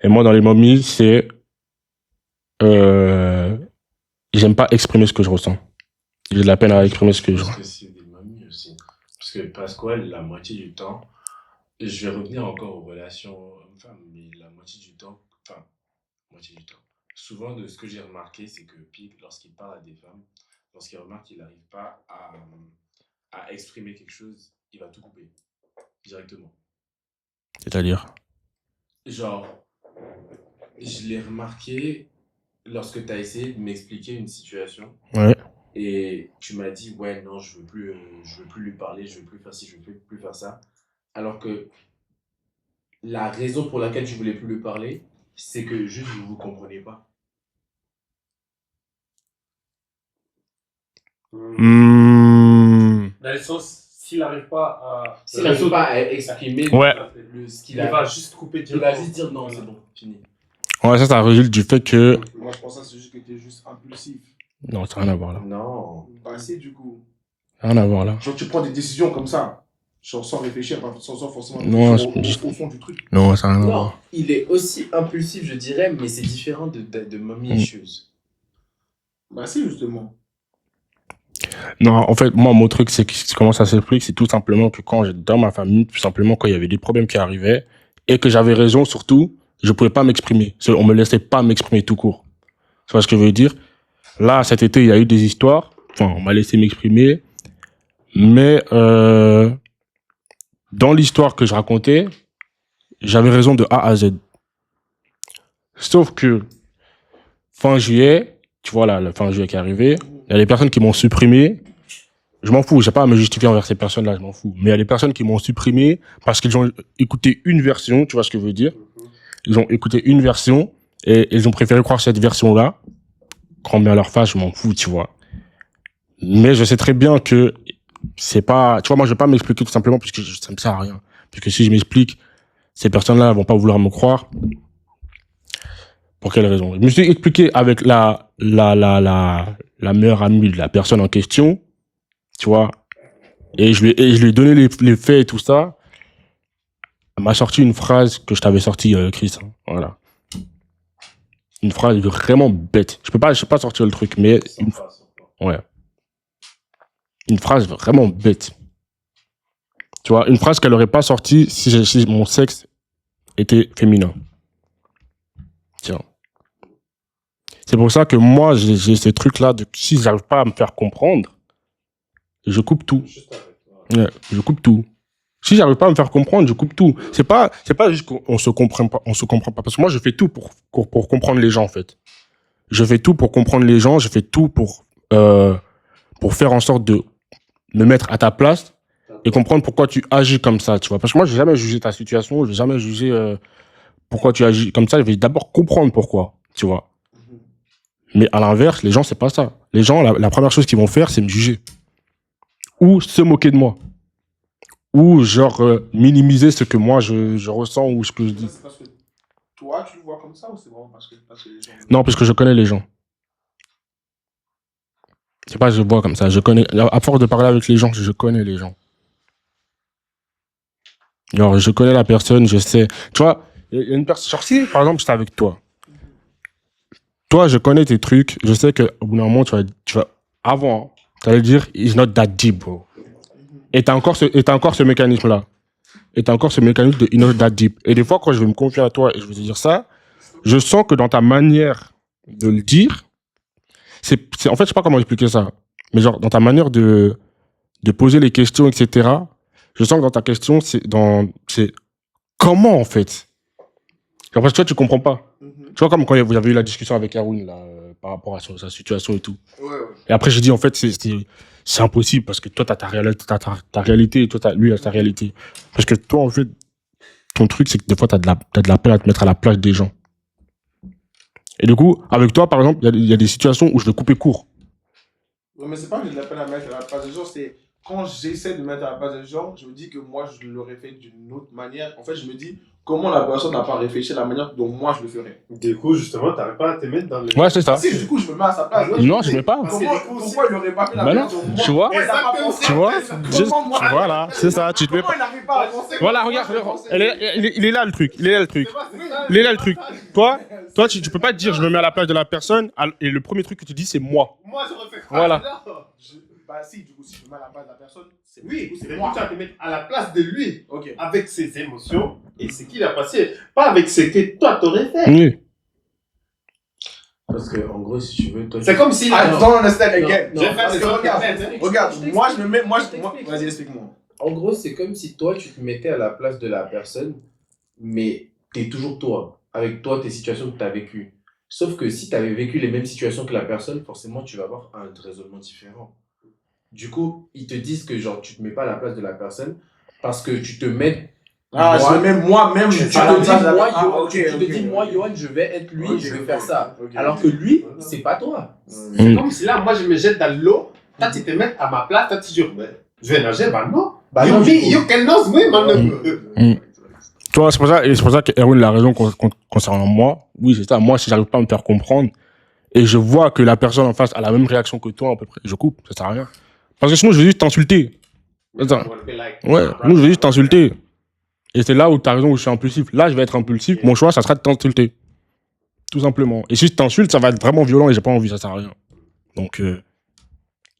Et moi, dans les momies, c'est. J'aime pas exprimer ce que je ressens. J'ai de la peine à exprimer ce que je Parce ressens. que c'est des mamies aussi. Parce que Pasquale, la moitié du temps, et je vais revenir encore aux relations hommes-femmes, mais la moitié du temps, enfin, moitié du temps. Souvent, de ce que j'ai remarqué, c'est que Pig, lorsqu'il parle à des femmes, lorsqu'il remarque qu'il n'arrive pas à exprimer quelque chose, il va tout couper directement. C'est-à-dire. Genre, je l'ai remarqué lorsque tu as essayé de m'expliquer une situation. Ouais. Et tu m'as dit, ouais, non, je veux plus lui parler, je veux plus faire ci, je veux plus faire ça. Alors que la raison pour laquelle tu voulais plus lui parler, c'est que juste vous comprenez pas. Mmh. Dans le sens, s'il n'arrive pas à. S'il n'arrive pas à exprimer Ouais. ce Il qu'il a, va juste couper il directement. va juste dire non, c'est bon, fini. Ouais, ça résulte du fait que. Moi, je pense que c'est juste que t'es juste impulsif. Non, ça n'a rien à voir là. Non. Bah, si, du coup. Rien à voir là. Genre, tu prends des décisions comme ça, genre sans réfléchir, sans forcément Non, réfléchir au fond du truc. Non, ça n'a rien à Non, voir. il est aussi impulsif, je dirais, mais c'est différent de mommy issues. Bah, si, justement. Non, en fait, moi, mon truc, c'est que comment ça s'explique, c'est tout simplement que quand j'étais dans ma famille, tout simplement, quand il y avait des problèmes qui arrivaient, et que j'avais raison, surtout, je pouvais pas m'exprimer. On me laissait pas m'exprimer tout court. Tu vois ce que je veux dire? Là, cet été, il y a eu des histoires. Enfin, on m'a laissé m'exprimer. Mais, dans l'histoire que je racontais, j'avais raison de A à Z. Sauf que, fin juillet, tu vois là, la fin juillet qui est arrivée, il y a des personnes qui m'ont supprimé. Je m'en fous, j'ai pas à me justifier envers ces personnes-là, je m'en fous. Mais il y a des personnes qui m'ont supprimé parce qu'ils ont écouté une version, tu vois ce que je veux dire? Ils ont écouté une version et ils ont préféré croire cette version-là. Grand bien leur face, je m'en fous, tu vois. Mais je sais très bien que c'est pas, tu vois, moi je vais pas m'expliquer tout simplement parce que ça me sert à rien. Parce que si je m'explique, ces personnes-là vont pas vouloir me croire. Pour quelle raison? Je me suis expliqué avec la meilleure amie de la personne en question, tu vois. Et je lui ai donné les faits et tout ça. Elle m'a sorti une phrase que je t'avais sortie, Chris. Hein. Voilà. Une phrase vraiment bête. Je peux pas sortir le truc, mais ouais. Une phrase vraiment bête. Tu vois, une phrase qu'elle aurait pas sortie si mon sexe était féminin. Tiens. C'est pour ça que moi, j'ai ce truc-là de si j'arrive pas à me faire comprendre, je coupe tout. Ouais, je coupe tout. Si j'arrive pas à me faire comprendre, je coupe tout. C'est pas juste qu'on se comprend pas, parce que moi je fais tout pour comprendre les gens en fait. Je fais tout pour comprendre les gens, je fais tout pour faire en sorte de me mettre à ta place et comprendre pourquoi tu agis comme ça, tu vois. Parce que moi, j'ai jamais jugé ta situation, j'ai jamais jugé pourquoi tu agis comme ça, je vais d'abord comprendre pourquoi, tu vois. Mais à l'inverse, les gens, c'est pas ça. Les gens, la première chose qu'ils vont faire, c'est me juger. Ou se moquer de moi. Ou genre minimiser ce que moi je ressens ou ce que je dis. C'est parce que toi, tu le vois comme ça ou c'est vraiment parce que les gens... Non, parce que je connais les gens. C'est pas je vois comme ça. Je connais. À force de parler avec les gens, je connais les gens. Genre, je connais la personne, je sais. Tu vois, il y a une personne. Genre, si, par exemple, j'étais avec toi. Toi, je connais tes trucs. Je sais qu'au bout d'un moment, tu vas avant, tu vas dire, it's not that deep, bro. Et t'as encore ce mécanisme-là. Et t'as encore ce mécanisme de it's not that deep. Et des fois, quand je vais me confier à toi et je vais te dire ça, je sens que dans ta manière de le dire, en fait, je sais pas comment expliquer ça. Mais genre, dans ta manière de poser les questions, etc., je sens que dans ta question, c'est comment, en fait? Genre, parce que toi, tu comprends pas. Tu vois, comme quand vous avez eu la discussion avec Erwin, là, par rapport à sa situation et tout. Ouais. Et après, j'ai dit, en fait, c'est impossible parce que toi, t'as ta réalité et toi, lui, il a sa réalité. Parce que toi, en fait, ton truc, c'est que des fois, t'as de la peine à te mettre à la place des gens. Et du coup, avec toi, par exemple, il y a des situations où je vais couper court. Ouais, mais c'est pas que j'ai de la peine à mettre à la place des gens, c'est quand j'essaie de mettre à la place des gens, je me dis que moi, je l'aurais fait d'une autre manière. En fait, je me dis, comment la personne n'a pas réfléchi à la manière dont moi, je le ferais. Du coup, justement, t'arrives pas à te mettre dans le. Ouais, c'est ça. Si, du coup, je me mets à sa place. Non, je mets pas. Pourquoi il n'aurait pas fait la Bah non, manière dont moi, tu vois, pourquoi il n'a pas pensé tu vois, à ça? Comment moi, voilà, c'est ça, tu te mets Comment pas. il n'arrive pas à penser? Voilà, regarde, il est là le truc, il est là le truc. Il est là le truc. Toi, tu peux pas te dire je me mets à la place de la personne et le premier truc que tu dis c'est moi. Moi, j'aurais fait. Voilà. Bah si, du coup, si je me mets à la place de la personne, c'est Oui, c'est mais moi. tu vas te mettre à la place de lui, Ok. avec ses émotions et ce qu'il a passé, pas avec ce que toi t'aurais fait. Oui. Parce que, en gros, si tu veux, toi. C'est comme si. I don't understand again. Non, Je vais faire Parce des que autres regarde, personnes. regarde, Je moi je me mets, t'explique. vas-y explique-moi. En gros, c'est comme si toi, tu te mettais à la place de la personne, mais t'es toujours toi, avec toi, tes situations que t'as vécues. Sauf que si t'avais vécu les mêmes situations que la personne, forcément, tu vas avoir un raisonnement différent. Du coup, ils te disent que genre, tu te mets pas à la place de la personne parce que tu te mets. Ah, je me mets moi-même Tu te à la place de dis, la moi, ah, Johan, ok, tu te ok, dis, ok. moi, Johan, je vais être lui, Ok, je vais ok, faire ça. ok. Alors que lui, c'est pas toi. C'est comme si là, moi, je me jette dans l'eau, toi, tu te mets à ma place, toi, tu dis, je vais nager, bah non. Bah you non, me, du coup. you cannot swim, man. Tu vois, c'est pour ça que Erwin a raison concernant moi. Oui, c'est ça. Moi, si j'arrive pas à me faire comprendre et je vois que la personne en face a la même réaction que toi, à peu près, je coupe, ça sert à rien. Parce que sinon, je vais juste t'insulter. Attends. Ouais, nous, je vais juste t'insulter. Et c'est là où tu as raison, où je suis impulsif. Là, je vais être impulsif. Mon choix, ça sera de t'insulter. Tout simplement. Et si je t'insulte, ça va être vraiment violent et j'ai pas envie, ça sert à rien. Donc,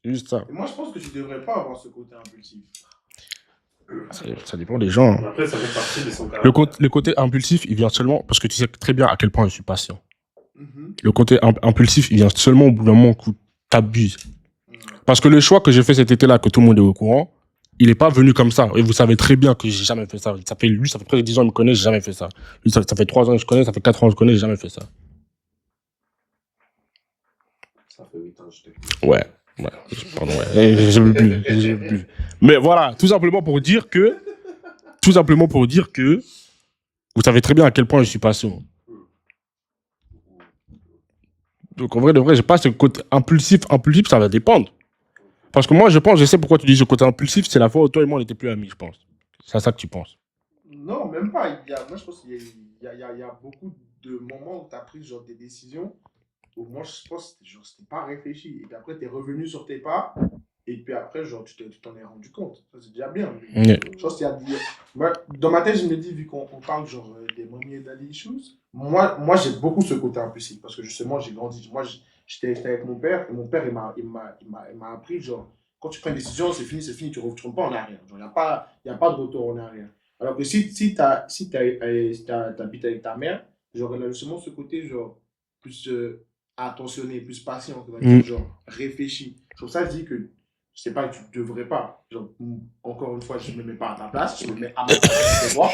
juste ça. Et moi je pense que tu devrais pas avoir ce côté impulsif. Ça dépend des gens. Hein. Après, ça fait partie de son caractère. Le côté impulsif, il vient seulement parce que tu sais très bien à quel point je suis patient. Mhm. Le côté impulsif, il vient seulement au bout d'un moment où t'abuses. Parce que le choix que j'ai fait cet été-là, que tout le monde est au courant, il n'est pas venu comme ça. Et vous savez très bien que j'ai jamais fait ça. Ça fait presque 10 ans qu'il me connaît, j'ai jamais fait ça. Lui, ça fait 3 ans que je connais, ça fait 4 ans que je connais, j'ai jamais fait ça. Ça fait 8 ans que je t'ai. Ouais. Pardon, ouais. J'ai bu. Mais voilà, tout simplement pour dire que vous savez très bien à quel point je suis patient. Donc en vrai, de vrai, j'ai pas ce côté impulsif, ça va dépendre. Parce que moi, je sais pourquoi tu dis ce côté impulsif, c'est la fois où toi et moi, on n'était plus amis, je pense. C'est à ça que tu penses. Non, même pas. Moi je pense qu'il y a beaucoup de moments où tu as pris genre des décisions où moi je pense que genre, c'était pas réfléchi. Et puis après, tu es revenu sur tes pas. Et puis après, genre, tu t'en es rendu compte. Ça, c'est déjà bien. Yeah. Je pense qu'il y a moi, dans ma tête, je me dis, vu qu'on parle genre des mommy et daddy issues, moi j'ai beaucoup ce côté impulsif. Parce que justement, j'ai grandi. Moi, j'étais avec mon père. Et mon père, il m'a appris, genre, quand tu prends une décision, c'est fini, tu ne retournes pas en arrière. Il n'y a pas de retour en arrière. Alors que si t'habites avec ta mère, genre, elle a justement ce côté, genre, plus attentionné, plus patient, genre, réfléchi. C'est pour ça que je dis que je sais pas, tu devrais pas. Genre, encore une fois, je me mets pas à ta place, je me mets à ma place, c'est moi.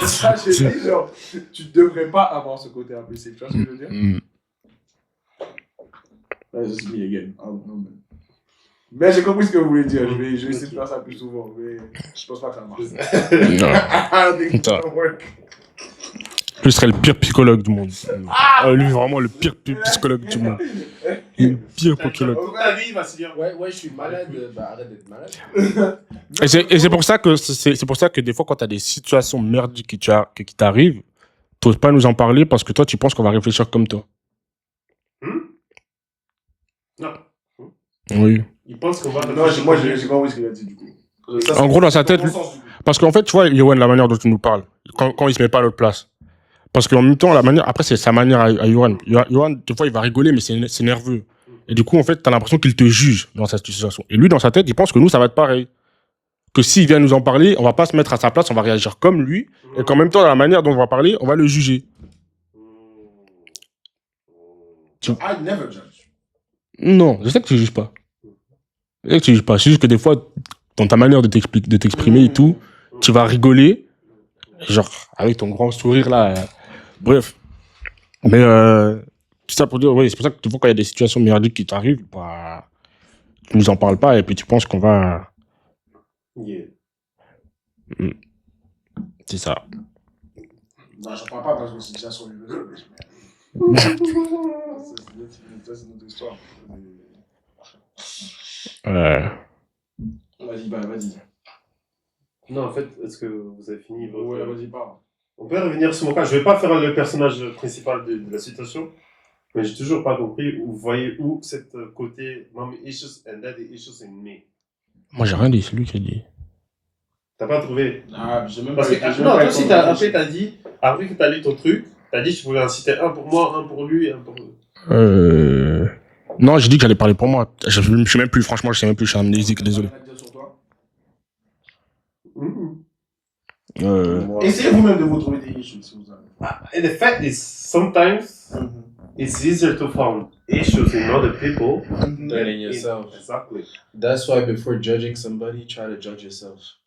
Ça, je dis, genre, tu devrais pas avoir ce côté impulsif. Tu vois ce que je veux dire? Just me again. Mais j'ai compris ce que vous voulez dire. Je vais essayer de faire ça plus souvent. Mais je pense pas que ça marche. I don't think it's gonna work. Lui serait le pire psychologue du monde. Lui, vraiment le pire psychologue du monde. Le pire psychologue. Toute ta vie, il va se dire. Ouais, je suis malade. Bah, arrête d'être malade. Et c'est pour ça que des fois, quand tu as des situations merdiques qui t'arrivent, t'oses pas nous en parler parce que toi, tu penses qu'on va réfléchir comme toi. Non. Oui. Il pense qu'on va. Non, moi, j'ai compris ce qu'il a dit, du coup. Ça, En gros, dans sa tête, bon sens, du coup. parce qu'en fait, tu vois, Yoann, la manière dont tu nous parles, quand il se met pas à notre place. Parce qu'en même temps, après, c'est sa manière à Yoann. Yoann, des fois, il va rigoler, mais c'est nerveux. Et du coup, en fait, t'as l'impression qu'il te juge dans cette situation. Et lui, dans sa tête, il pense que nous, ça va être pareil. Que s'il vient nous en parler, on va pas se mettre à sa place, on va réagir comme lui. Et qu'en même temps, dans la manière dont on va parler, on va le juger. I never judge. Non, je sais que tu juges pas. Je sais que tu juges pas. C'est juste que des fois, dans ta manière de t'exprimer et tout, tu vas rigoler. Genre, avec ton grand sourire là. Bref. Mais, tout ça pour dire, oui, c'est pour ça que des fois, quand il y a des situations merdiques qui t'arrivent, bah, tu nous en parles pas et puis tu penses qu'on va. Yeah. C'est ça. Non, j'en parle pas parce que c'est déjà sur le réseau. Ça, c'est notre histoire. Vas-y, bah, vas-y. Non, en fait, est-ce que vous avez fini votre... Ouais, vas-y, parle. On peut revenir sur mon cas. Je vais pas faire le personnage principal de la situation, mais j'ai toujours pas compris où vous voyez où cette côté mommy issues and daddy issues in me. Moi, j'ai rien dit, c'est lui qui a dit. T'as pas trouvé? Ah, j'ai même Parce pas que, j'ai même non, pas toi aussi, été après, t'as dit, après que t'as lu ton truc, t'as dit que tu pouvais en citer un pour moi, un pour lui, un pour eux. Non, j'ai dit que j'allais parler pour moi. Je sais même plus, franchement, je sais même plus, je suis amnésique, désolé. sur toi. Mm-hmm. Essayez vous-même de vous trouver des issues si vous avez. And the fact is, sometimes it's easier to find issues in other people Than in yourself. Exactly. That's why before judging somebody, try to judge yourself.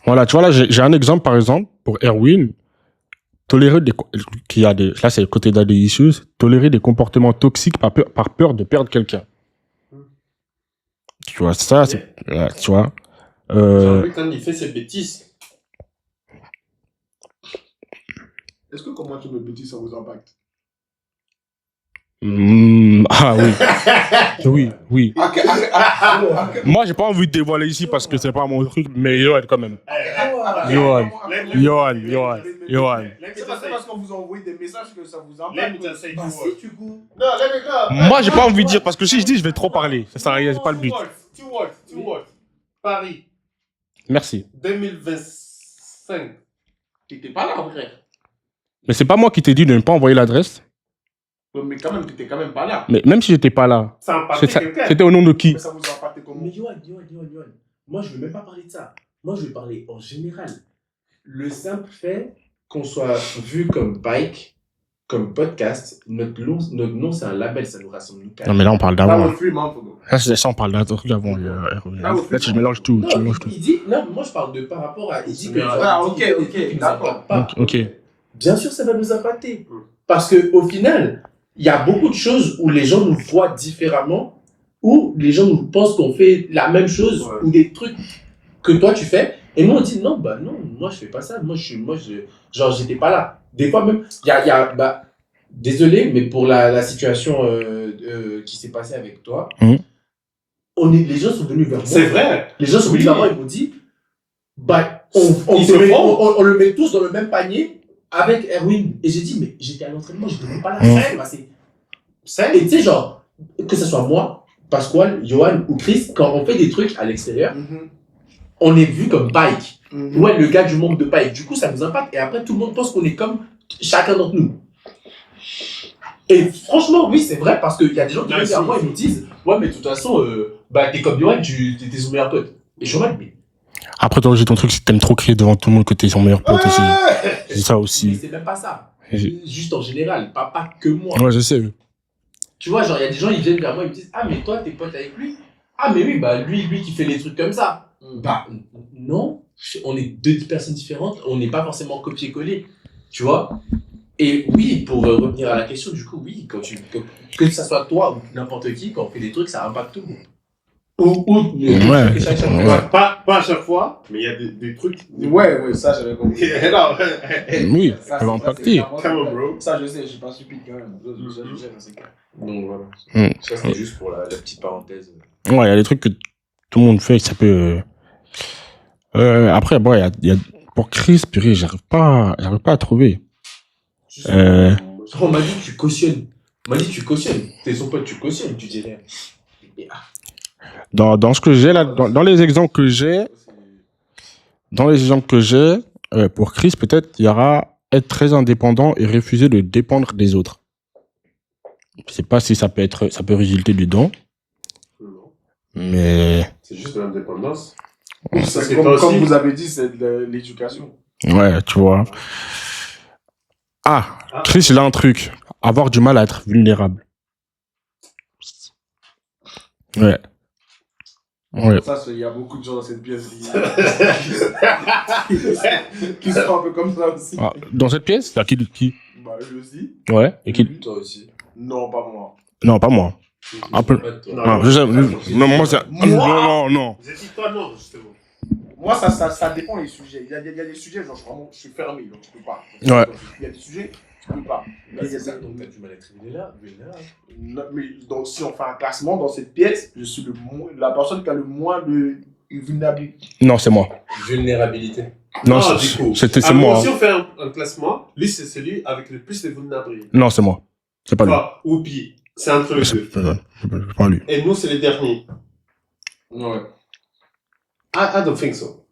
Voilà, tu vois, là, j'ai un exemple, par exemple, pour Erwin. Tolérer là, c'est le côté daddy issues. Tolérer des comportements toxiques par peur de perdre quelqu'un. Tu vois, ça, c'est, tu vois. Jean-Luc, quand il fait ses bêtises, Est-ce que comment tu me bêtises, ça vous impacte? Ah oui. Oui. Moi, j'ai pas envie de dévoiler ici parce que c'est pas mon truc, mais Johan, quand même. Johan. C'est parce qu'on vous a envoyé des messages que ça vous let me impacte. just say two Bah, words. si, du coup. No, let me go. Moi, j'ai pas envie de dire parce que si je dis, je vais trop parler. Ça sert à rien, c'est pas le but. Two words. Paris, Merci. 2025. T'étais pas là, frère. Mais c'est pas moi qui t'ai dit de ne pas envoyer l'adresse. Ouais, mais quand même, t'étais quand même pas là. Mais même si j'étais pas là, Ça impacte quelqu'un. c'était au nom de qui? Mais ça vous a impacté comment? Mais Yoann, moi je veux même pas parler de ça. Moi je veux parler en général. Le simple fait qu'on soit vu comme bike, comme podcast, notre nom c'est un label, ça nous rassemble nous quatre. Non, mais là, on parle That d'avant. was 3 months ago. Ça, on parle d'un truc d'avant. Là, tu mélanges tout. Non, Tu mélanges tout. il dit, non, moi je parle de par rapport à. Il dit que. Ah, il dit ok, que nous d'accord. impacte pas. Ok. Bien sûr, ça va nous impacter. Parce qu'au final, il y a beaucoup de choses où les gens nous voient différemment, où les gens nous pensent qu'on fait la même chose, Ouais. ou des trucs que toi tu fais. Et nous, on dit non, bah non, moi je fais pas ça. Genre, j'étais pas là. Des fois même, désolé, mais pour la situation qui s'est passée avec toi, les gens sont venus vers moi. C'est vrai. Les gens sont venus vers moi et m'ont dit, bah, on le met tous dans le même panier avec Erwin. Et j'ai dit, mais j'étais à l'entraînement, j'étais même pas là. Ça s'est passé. Et tu sais, genre, que ce soit moi, Pasquale, Johan ou Chris, quand on fait des trucs à l'extérieur, on est vu comme bike. Ouais, le gars du monde de bike. Du coup, ça nous impacte. Et après, tout le monde pense qu'on est comme chacun d'entre nous. Et franchement, oui, c'est vrai, parce qu'il y a des gens qui viennent vers moi et me disent, ouais, mais de toute façon, t'es comme Johan, t'es son meilleur pote. Et je suis en mode, mais Après, toi, j'ai ton truc, c'est que t'aimes trop crier devant tout le monde que t'es son meilleur pote aussi. C'est ça mais aussi. c'est même pas ça. Juste en général, pas que moi. Ouais, je sais. Tu vois, genre, il y a des gens, ils viennent vers moi, ils me disent, ah, mais toi, t'es pote avec lui? Ah, mais oui, bah, lui qui fait les trucs comme ça. Bah, non, on est deux personnes différentes, on n'est pas forcément copier-coller. Tu vois? Et oui, pour revenir à la question, du coup, oui, que ça soit toi ou n'importe qui, quand on fait des trucs, ça impacte tout le monde. Ouais. Pas à chaque fois, mais il y a des trucs. Ouais, ça j'avais compris. Non. Oui, Ça, ça va impacter. Come on, bro. Ça, je sais, je suis pas stupide quand même. Je sais, c'est clair. Donc voilà. Mm. Ça, c'était juste pour la petite parenthèse. Ouais, il y a des trucs que tout le monde fait, ça peut. Après, bon, il y a pour Chris, purée, j'arrive pas à trouver. On m'a dit, tu cautionnes. T'es son pote, tu cautionnes, tu dis rien. Dans ce que j'ai là, dans les exemples que j'ai, pour Chris, peut-être, il y aura être très indépendant et refuser de dépendre des autres. Je sais pas si ça peut résulter dedans, mais C'est juste de l'indépendance. Ça, C'est comme, toi aussi. comme vous avez dit, c'est de l'éducation. ouais, tu vois. Ah, Chris, il a un truc. Avoir du mal à être vulnérable. Ouais. Ouais. Ça, il y a beaucoup de gens dans cette pièce qui sont un peu comme ça aussi. Ah, dans cette pièce, il y a qui? Bah, eux aussi. Ouais. Et qui? Toi aussi. Non, pas moi. Non, pas moi. Un peu. Non, moi, c'est. Non. Vous êtes dit toi, non, justement. Moi, ça dépend des sujets. Il y a des sujets, genre, je suis fermé, donc je peux pas. Ouais. Il y a des sujets, Tu peux pas. Bah, c'est ça, donc t'as du mal à être vulnérable. Non, mais donc, si on fait un classement dans cette pièce, je suis la personne qui a le moins de vulnérabilité. Non, c'est moi. Vulnérabilité. Non, Ah, c'est du coup. c'est Ah, moi. Si hein. on fait un classement, lui, c'est celui avec le plus de vulnérabilité. Non, c'est moi. C'est pas lui. Enfin, ou puis, c'est entre les deux. C'est pas lui. Et nous, c'est les derniers. Ouais. I don't think so.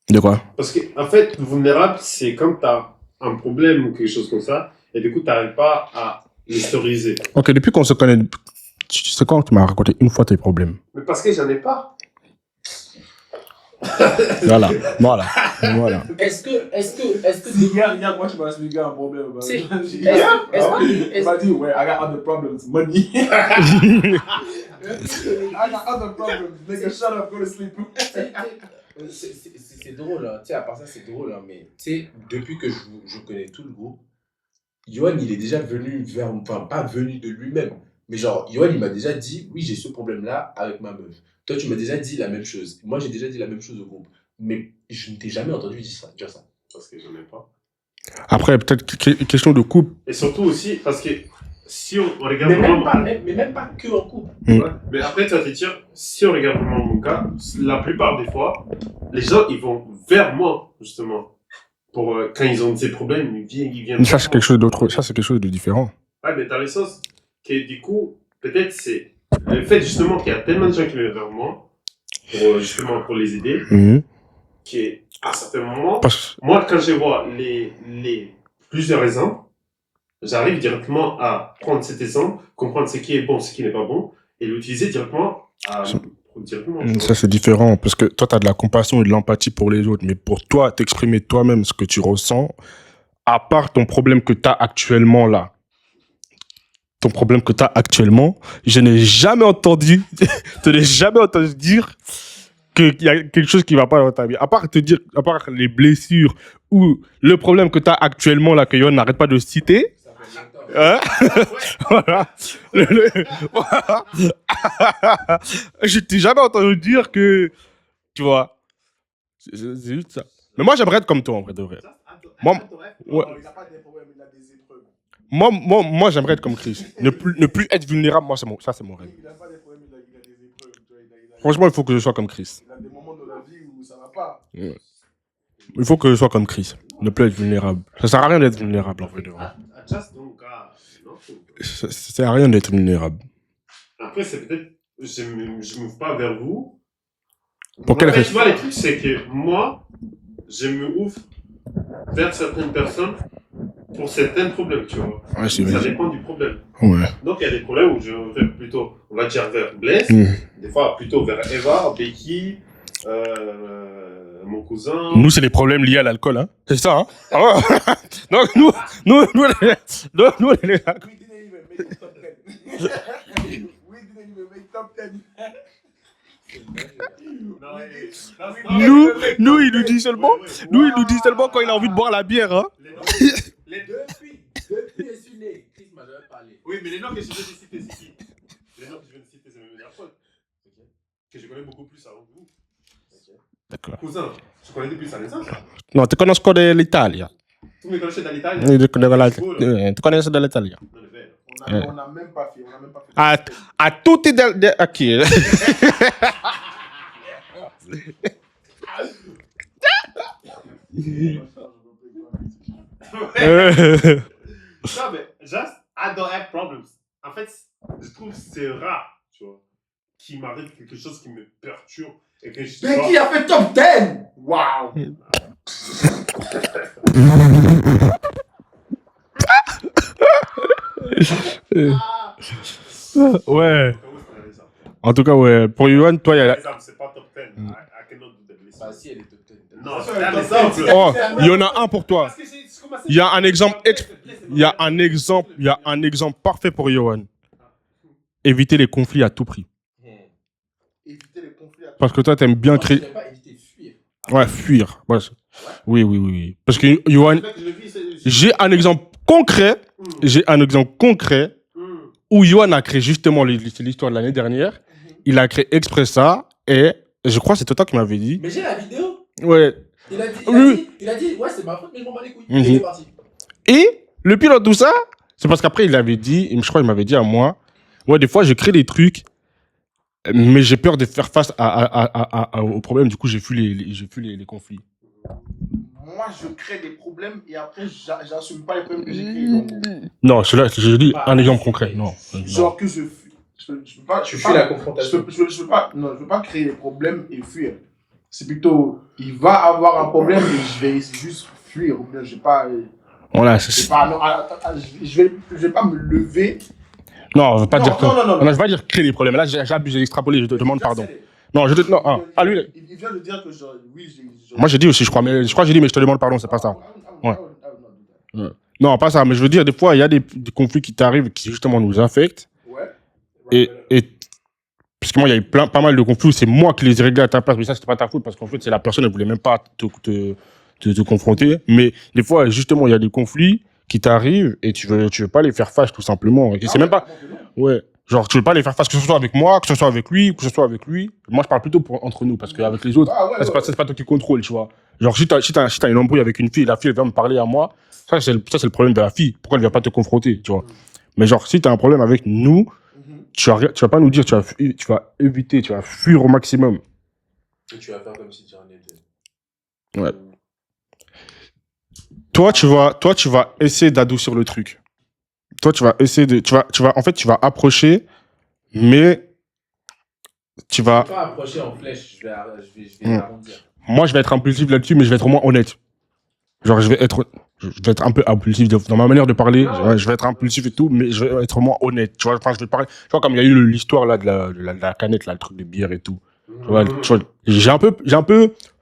De quoi? Parce que, en fait, vulnérable, c'est quand t'as un problème ou quelque chose comme ça, et du coup, t'arrives pas à l'historiser. Ok, depuis qu'on se connaît, tu sais quand tu m'as raconté une fois tes problèmes. Mais parce que j'en ai pas. Voilà. Voilà. Est-ce que Regarde, moi, tu m'as expliqué un problème. C'est- Il m'a dit, ouais, I got other problems. Money. I got other problems. Nigga, shut up, go to sleep. c'est drôle, hein. Tu sais, à part ça, c'est drôle, hein, mais tu sais, depuis que je connais tout le groupe, Yoann, il est déjà venu vers, enfin, pas venu de lui-même, mais genre, Yoann, il m'a déjà dit, oui, j'ai ce problème-là avec ma meuf. Toi, tu m'as déjà dit la même chose. Moi, j'ai déjà dit la même chose au groupe. Mais je ne t'ai jamais entendu dire ça. Parce que j'en ai pas. Après, peut-être question de couple. Et surtout aussi, parce que si on regarde Mais même, vraiment. pas, mais même pas que en couple. Ouais. Mais après, tu vas te dire, si on regarde vraiment mon cas, la plupart des fois, les gens, ils vont vers moi, justement. Pour, quand ils ont des problèmes, ils viennent Mais ça, vers c'est moi. quelque chose d'autre. Ça, c'est quelque chose de différent. Ouais, mais dans le sens que du coup, peut-être c'est le fait justement qu'il y a tellement de gens qui viennent vers moi, pour, justement pour les aider, qu'à certains moments, Parce... moi, quand je vois les plusieurs exemples, j'arrive directement à prendre cet exemple, comprendre ce qui est bon, ce qui n'est pas bon, et l'utiliser directement directement. Ça, c'est différent. Parce que toi, tu as de la compassion et de l'empathie pour les autres. Mais pour toi, t'exprimer toi-même ce que tu ressens, à part ton problème que tu as actuellement là, je n'ai jamais entendu, dire qu'il y a quelque chose qui va pas dans ta vie. À part les blessures ou le problème que tu as actuellement là, que Yoann n'arrête pas de citer. Hein? Voilà. Voilà. Je t'ai jamais entendu dire que, tu vois, c'est juste ça. Mais moi, j'aimerais être comme toi, en vrai de vrai. Moi, ouais. Il n'a pas des problèmes, il a des épreuves. Moi, j'aimerais être comme Chris. Ne plus être vulnérable, moi, ça, c'est mon rêve. Il n'a pas des problèmes, il a des épreuves. Franchement, il faut que je sois comme Chris. Il a des moments dans la vie où ça va pas. Ouais. Il faut que je sois comme Chris. Ne plus être vulnérable. Ça sert à rien d'être vulnérable, en vrai de vrai. Ça sert à rien d'être vulnérable. Après, c'est peut-être, je m'ouvre pas vers vous. Pour quelle raison? Tu vois, les trucs, c'est que moi, je me ouvre vers certaines personnes pour certains problèmes, tu vois. Ouais, c'est Ça vrai. dépend du problème. Ouais. Donc, il y a des problèmes où je vais plutôt, on va dire, vers Blaise, des fois plutôt vers Eva, Becky, mon cousin. Nous, c'est les problèmes liés à l'alcool, hein. C'est ça, hein. Ah ouais. Donc, nous, les... We didn't even make top 10. Nous, il nous dit seulement, quand il a envie de boire la bière, hein. Depuis je suis né, Chris m'a jamais parlé. Oui, mais les noms que je viens de citer, c'est qui? Les noms que je viens de citer, c'est mes meilleurs potes. Que je connais beaucoup plus avant que vous. D'accord. Cousin, je connais depuis sa naissance. Non, tu connais l'Italie. Tous mes connaissent dans l'Italie. Tu connais de l'Italie. On n'a même pas fait. À tout est à qui? Non, mais just, I don't have problems. En fait, je trouve que c'est rare, tu vois, qu'il m'arrive quelque chose qui me perturbe et que je Mais qui a fait top 10? Waouh! Ouais. En tout cas, ouais. Pour Yoann, toi, il y a... C'est pas top 10. I cannot do the list. Bah si, elle est top 10. Non, c'est un exemple. Oh, il y en a un pour toi. Il y a un exemple parfait pour Yoann. Éviter les conflits à tout prix. Éviter les conflits. Parce que toi, t'aimes bien créer... Je pas éviter fuir. Ouais, fuir. Ouais. Oui. Parce que Yoann, j'ai un exemple concret où Yoann a créé justement l'histoire de l'année dernière. Il a créé exprès ça et je crois que c'est toi qui m'avais dit. Mais j'ai la vidéo. Ouais. Il a dit, ouais, c'est ma faute, mais je m'en bats les couilles. Mhm. Et il est parti. Et Le pire dans tout ça, c'est parce qu'après, il avait dit, je crois qu'il m'avait dit à moi, ouais, des fois, je crée des trucs, mais j'ai peur de faire face aux problèmes. Du coup, j'ai fui les conflits. Moi, je crée des problèmes et après, j'assume pas les problèmes que j'ai créés. Donc, Non, je dis un exemple concret. Non. genre que je fuis. Je peux pas. Tu fuis la confrontation. Je veux pas créer des problèmes et fuir. C'est plutôt, il va avoir un problème et je vais juste fuir. Ou bien, je vais pas. Voilà, Je vais pas me lever. Non, je veux pas dire que. Non. Je vais pas dire créer des problèmes. Là, j'abuse, j'ai extrapolé, je te demande pardon. Non, lui. Il vient de dire que oui, Moi, j'ai dit aussi, je crois que j'ai dit, mais je te demande pardon, c'est pas ça. Ouais. Non, pas ça, mais je veux dire, des fois, il y a des conflits qui t'arrivent qui justement nous affectent. Ouais. Et parce que moi, il y a eu pas mal de conflits où c'est moi qui les ai réglés à ta place, mais ça, c'était pas ta faute parce qu'en fait, c'est la personne, elle voulait même pas te confronter. Mais des fois, justement, il y a des conflits qui t'arrivent et tu veux pas les faire face, tout simplement. Et c'est même pas. Ouais. Genre, tu veux pas les faire face, que ce soit avec moi, que ce soit avec lui, que ce soit avec lui. Moi, je parle plutôt entre nous, parce qu'avec les autres, c'est pas toi qui contrôle, tu vois. Genre, si t'as une embrouille avec une fille, la fille, elle vient me parler à moi, ça, c'est le problème de la fille. Pourquoi elle vient pas te confronter, tu vois. Mais genre, si t'as un problème avec nous, tu vas pas nous dire, tu vas éviter, tu vas fuir au maximum. Et tu vas faire comme si tu en étais. Ouais. Toi, tu vas essayer d'adoucir le truc. Toi, tu vas essayer en fait, tu vas approcher, mais tu vas. Je vais pas approcher en flèche, je vais arrondir. Moi, je vais être impulsif là-dessus, mais je vais être au moins honnête. Genre, je vais être un peu impulsif dans ma manière de parler. Je vais être impulsif et tout, mais je vais être au moins honnête. Tu vois, je vais parler. Tu vois, comme il y a eu l'histoire là de la canette, là, le truc de bière et tout. Tu vois, j'ai un peu.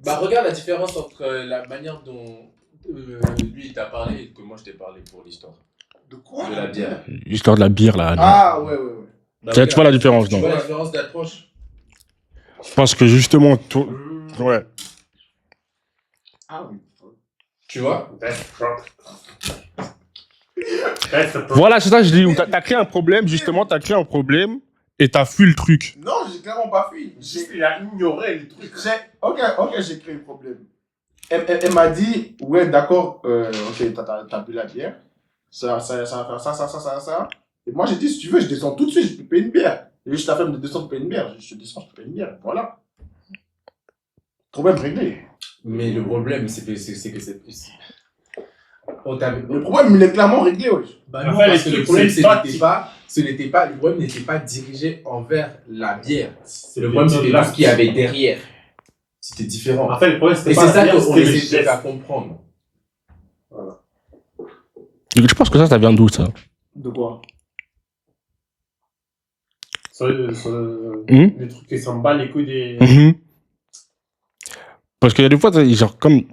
Bah, regarde la différence entre la manière dont lui il t'a parlé et que moi je t'ai parlé pour l'histoire. De quoi? De la bière. L'histoire de la bière là. Ah, ouais. Bah, Tu vois la différence, tu non? vois la différence d'approche? Parce que justement, ouais. Ah oui. Tu vois? Voilà, c'est ça que je dis. T'as créé un problème, justement, et t'as fui le truc. Non, j'ai clairement pas fui. Il a ignoré le truc. Ok, j'ai créé le problème. Elle m'a dit, ouais, d'accord, ok, t'as bu la bière. Ça va faire ça. Et moi, j'ai dit, si tu veux, je descends tout de suite, je peux payer une bière. Et juste la femme de descendre pour payer une bière. Je descends, je peux payer une bière. Voilà. Problème réglé. Mais le problème, c'est que c'est. Le problème, il est clairement réglé, ouais. Bah non, parce que le problème, le problème n'était pas dirigé envers la bière. Le problème, c'était tout ce qu'il y avait derrière. C'était différent. En fait, le problème, c'était Et pas c'est ça la bière, qu'on c'était le essaie de geste. faire comprendre. Voilà. Je pense que ça vient d'où, ça? De quoi? Les trucs qui s'en bat les couilles des. Parce qu'il y a des fois, genre comme.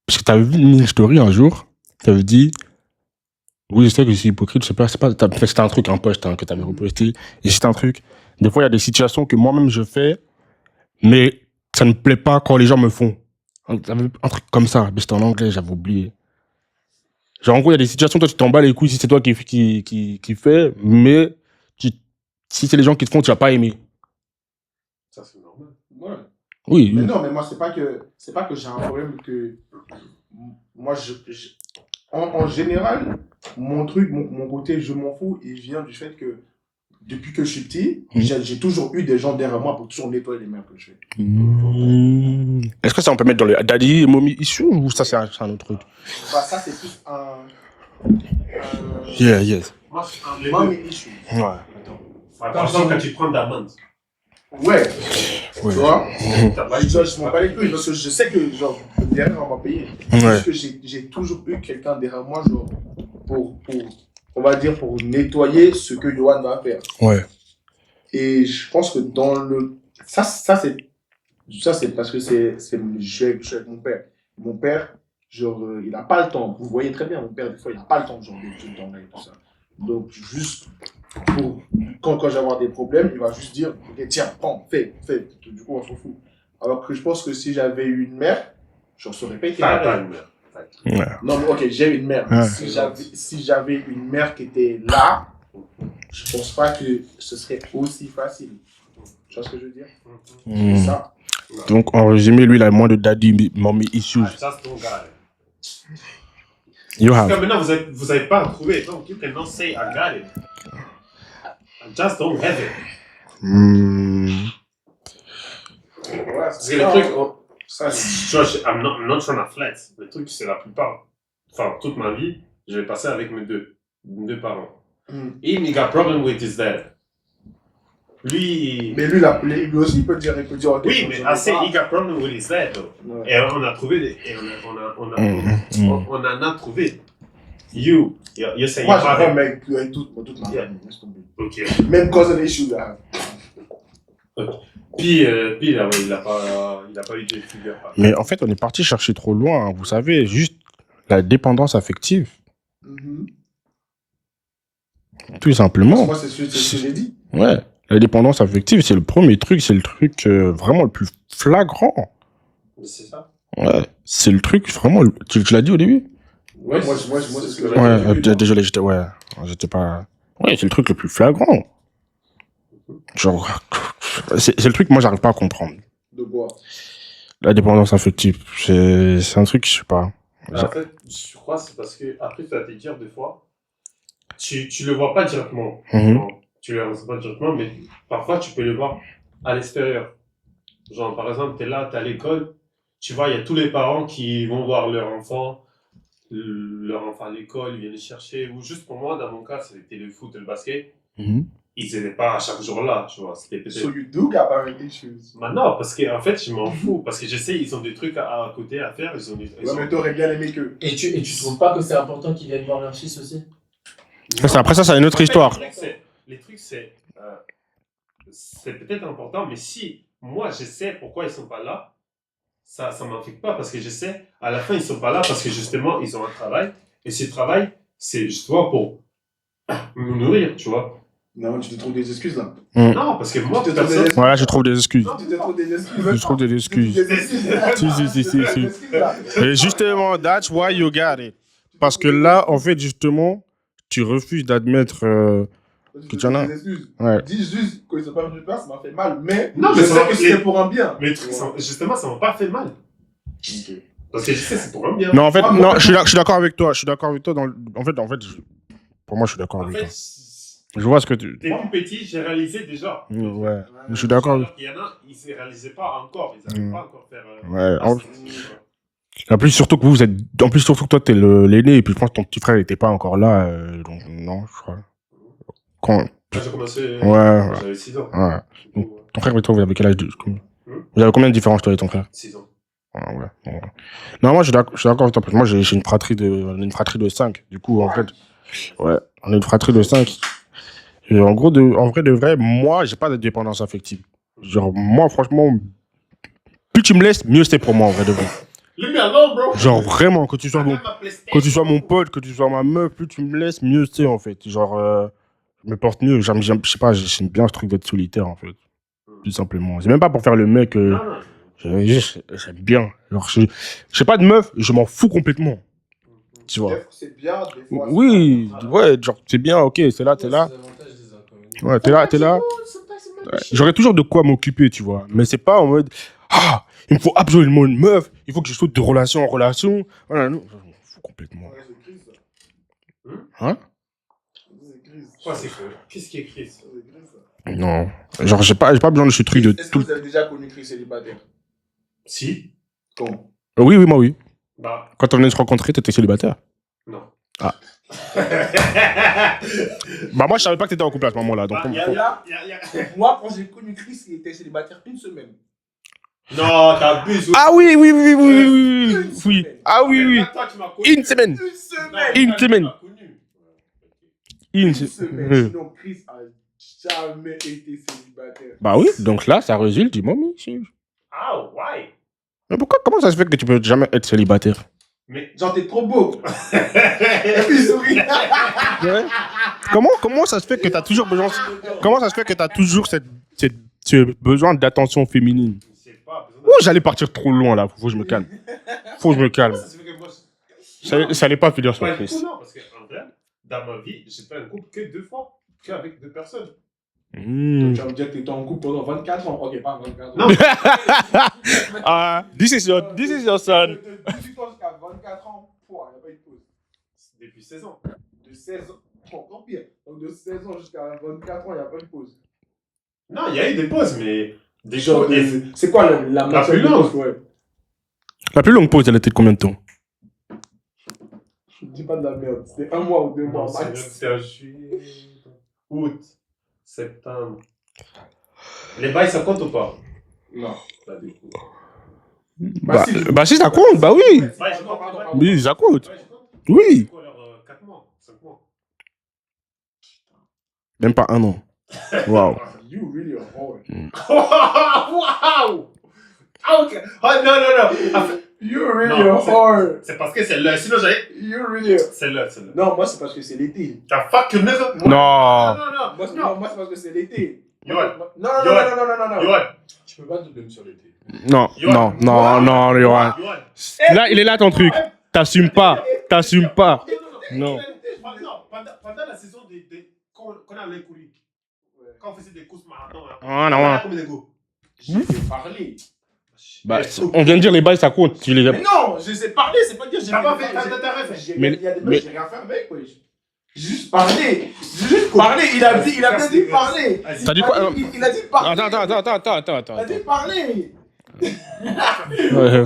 Parce que t'avais vu une story un jour, t'avais dit. Oui, je sais que je suis hypocrite, je sais pas, c'était un truc, un post que t'avais reposté, et c'était un truc. Des fois, il y a des situations que moi-même je fais, mais ça ne me plaît pas quand les gens me font. Un truc comme ça, mais c'était en anglais, j'avais oublié. Genre, en gros, il y a des situations, toi, tu t'en bats les couilles si c'est toi qui fais, mais si c'est les gens qui te font, tu vas pas aimer. Ça, c'est normal. Ouais. Oui. Mais non, mais moi, c'est pas que j'ai un problème que. Moi, en général, mon truc, mon côté, je m'en fous, il vient du fait que depuis que je suis petit, j'ai toujours eu des gens derrière moi pour toujours nettoyer les merdes que je fais. Est-ce que ça, on peut mettre dans le daddy et mommy issue ou ça, c'est un autre truc? Bah, ça, c'est plus un. Yes. Moi, les Mommy deux. issue. Ouais. Attention quand tu prends d'amende. Ouais. Tu vois? T'as pas Je m'en bats les couilles parce que je sais que, genre, derrière, on va payer. Ouais. Parce que j'ai toujours eu quelqu'un derrière moi, genre, on va dire, pour nettoyer ce que Yohan va faire. Ouais. Et je pense que dans le. Ça c'est parce que je suis avec mon père. Mon père, genre, il n'a pas le temps. Vous voyez très bien, mon père, des fois, il n'a pas le temps, genre, de tout dans et tout ça. Donc, juste, quand je vais avoir des problèmes, il va juste dire, ok, tiens, prends, fais. Du coup, on s'en fout. Alors que je pense que si j'avais eu une mère, j'en saurais pas été pareil. Ouais. Non, mais ok, j'ai une mère. Ouais. Si j'avais une mère qui était là, je pense pas que ce serait aussi facile. Tu vois ce que je veux dire? C'est ça. Donc, en résumé, lui, il a moins de daddy, mommy issues. Ça, c'est ton gars. You Jusqu'à have. maintenant, vous avez pas trouvé. Donc, you cannot say I got it. I just don't have it. Parce que les trucs, ça, tu vois, I'm not trying to flex. Le truc, c'est la plupart. Enfin, toute ma vie, je vais passer avec mes deux parents. Him, he got problem with his dad. Lui, Mais lui, lui aussi, il peut dire, ok, oui, mais j'en ai assez, pas. he got problem with his dad. Though. Ouais. Et on a trouvé, on en a trouvé. You say Moi, you j'ai have un it. mec avec toute ma Yeah. famille, laisse tomber. Ok. Même cousin issue, là. Puis là, il a pas eu de figure. Mais en fait, on est parti chercher trop loin. Vous savez, juste la dépendance affective. Tout simplement. Moi, c'est ce que j'ai dit. Ouais. La dépendance affective, c'est le premier truc, c'est le truc vraiment le plus flagrant. C'est ça. Ouais. C'est le truc vraiment. Tu l'as dit au début? Ouais, moi, c'est ce que j'ai Ouais, dit. désolé, j'étais pas. Ouais, c'est le truc le plus flagrant. Genre, c'est le truc que moi j'arrive pas à comprendre. De quoi? La dépendance affective, c'est un truc, je sais pas. Mais en fait, je crois que c'est parce que après, tu vas te dire des fois, tu le vois pas directement. Mhm. Non, tu le vois pas directement, mais parfois tu peux le voir à l'extérieur. Genre, par exemple, tu es là, tu es à l'école, tu vois, il y a tous les parents qui vont voir leur enfant à l'école, ils viennent les chercher. Ou juste pour moi, dans mon cas, c'était le foot et le basket. Mhm. Ils n'étaient pas à chaque jour là, tu vois. C'était peut-être. So you do got parent issues. Maintenant, parce qu'en fait, je m'en fous. Parce que je sais, ils ont des trucs à côté à faire. Ils ont Ouais, mais t'aurais bien aimé que. Et tu trouves pas que c'est important qu'ils viennent voir leur fils aussi? Après ça, c'est une autre histoire. Les trucs, c'est peut-être important, mais si moi, je sais pourquoi ils sont pas là, ça m'affecte pas. Parce que je sais, à la fin, ils sont pas là parce que justement, ils ont un travail. Et ce travail, c'est justement pour nous nourrir, tu vois. Non, tu te trouves des excuses là. Non, parce que moi, Tu te personne... trouves des- Voilà, je trouve des excuses. Tu te trouves des excuses. Je trouve des excuses. Des excuses. Si. Et justement, that's why you got it. Parce que là, en fait, justement, tu refuses d'admettre que tu en as. Des excuses. Ouais. Dis juste qu'ils sont pas venus pas, ça m'a fait mal. Mais Non, je mais sais ça- que c'était pour un bien. Mais les trucs, justement, ça m'a pas fait mal. Parce que je sais, c'est pour un bien. Non, en fait, non, je suis d'accord avec toi. Je suis d'accord avec toi. En fait, pour moi, je suis d'accord En avec fait, toi. Je vois ce que tu. t'es plus petit, j'ai réalisé déjà. Ouais. Je suis d'accord. Alors qu'il y en a, ils ne réalisaient pas encore. Ils n'arrivent pas encore à faire. Ouais. Ah, En plus, surtout que vous êtes. En plus, surtout que toi, t'es l'aîné. Et puis, je pense que ton petit frère n'était pas encore là. Donc, non, je crois. Quand. j'ai commencé Ouais. quand j'avais 6 ans. Ouais. Ton frère et toi, vous avez quel âge Vous avez combien de différence, toi et ton frère 6 ans. Ah ouais. Non, moi, je suis d'accord avec toi. Parce que moi, j'ai une fratrie de 5. Du coup, en fait. Ouais. On est une fratrie de 5. Et en gros, en vrai de vrai, moi, j'ai pas de dépendance affective. Genre, moi, franchement, plus tu me laisses, mieux c'est pour moi, en vrai de vrai. Leave me alone, bro. Genre, vraiment, que tu sois mon pote, que tu sois ma meuf, plus tu me laisses, mieux c'est, en fait. Genre, je me porte mieux. Je sais pas, j'aime bien ce truc d'être solitaire, en fait. Tout simplement. C'est même pas pour faire le mec. J'aime bien. Genre, j'ai pas de meuf, je m'en fous complètement. Tu vois. C'est bien, des fois. Oui, ouais, genre, c'est bien, ok, c'est là, t'es là. Ouais, t'es là. Ouais. J'aurais toujours de quoi m'occuper, tu vois. Mais c'est pas en mode, ah, il me faut absolument une meuf, il faut que je saute de relation en relation. Voilà, non, je m'en fous complètement. Ouais, c'est gris, ça. Hein? C'est gris. Quoi, c'est que qu'est-ce qui est écrit ça? C'est gris, ça. Non. Genre, j'ai pas besoin de ce truc de Est-ce que tout. vous avez déjà connu Chris célibataire? Si. Quand? Oui, moi, oui. Bah, Quand on venait de se rencontrer, t'étais célibataire. non. Ah. Bah, moi, je savais pas que t'étais en couple à ce moment-là. Donc, Bah, y a- Moi, quand j'ai connu Chris, il était célibataire une semaine. Non, t'abuses. Ah oui. Oui. Ah oui. Toi, tu m'as connu. Une semaine. Une semaine! Une semaine. Tu m'as connu. Une Une semaine. semaine. Sinon, Chris a jamais été célibataire. Bah oui, donc là, ça résulte du moment. Ah, why? Mais comment ça se fait que tu peux jamais être célibataire? Mais Genre, t'es trop beau. Et puis, il sourit. Ouais. Comment ça se fait que t'as toujours besoin... Comment ça se fait que t'as toujours ce besoin d'attention féminine? c'est pas besoin de... Oh, j'allais partir trop loin là, faut que je me calme. Faut que je me calme. Ça se fait que moi, Ça allait pas finir sur pas le du Chris. tout, non, parce qu'en vrai, dans ma vie, j'ai fait un couple que 2 fois, qu'avec 2 personnes. Hmm. Tu vas me dire que t'étais en couple pendant 24 ans. Ok, pas 24 ans. Non. Ah, this is your son. De 18 ans jusqu'à 24 ans, il n'y a pas eu de pause. 16 ans. De 16 ans, encore pire. Donc de 16 ans jusqu'à 24 ans, il n'y a pas de pause. Non, il y a eu des pauses, mais des Genre, choses. c'est quoi la matière plus de longue. pause, ouais. La plus longue pause, elle était de combien de temps? Je dis pas de la merde. C'était 1 mois ou 2 mois max. C'est en juillet, août, septembre. Les bails, ça compte ou pas? Non. Ça découle. Bah si, ça compte, bah oui. Oui, ça compte. Oui. 4 mois, 5 mois. Même pas 1 an. Waouh. You really a whore. Waouh! Ah, ok. Oh, non. You really Non, a whore. C'est parce que c'est là. Sinon, j'allais. You really a... C'est là. Non, moi c'est parce que c'est l'été. T'as fuck you nigga? Non. Non. Moi c'est parce que c'est l'été. Yoann. Non. Yoann. Tu peux pas doubler sur l'été. Non, Yoann. Là, il est là ton truc. T'assumes pas. Non. Pendant la saison qu'on a les courir, quand on faisait des courses marathon, Ah, non. on a combien de go? J'ai parlé. Bah, on vient de dire les bails, ça compte. Tu les as... Mais non, je les ai parlé, c'est pas dire j'ai T'as pas fait. fait, t'as rien fait. Mais- Il y a des mecs, j'ai rien fait avec, wesh. J'ai juste parlé. Il a bien dit parler. T'as dit quoi? Il a dit parler. Attends. Il a dit parler. Ouais,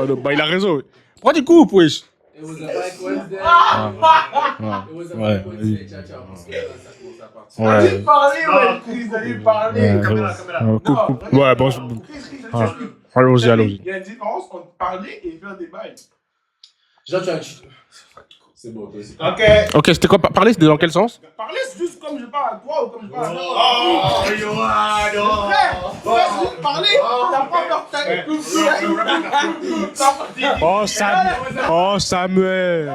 non, bah il a raison. Pourquoi tu coupes, wesh? It was a bike Wednesday. It was a Ouais, bike Wednesday. Ciao. Parce que là, ça commence à partir. Il a Ouais. dit parler, wesh. Il a dit parler. Caméra. Coupe. Ouais, bon, Chris, allons-y. il y a une différence entre parler et faire des bails. Genre, tu as. C'est bon, toi aussi. Ok, c'était quoi? Parler, c'était dans quel sens? Parler, c'est juste comme je parle à toi ou comme je parle à toi. Oh, Yoann. Frère, c'est juste parler. T'as pas peur de ta... Oh, Samuel!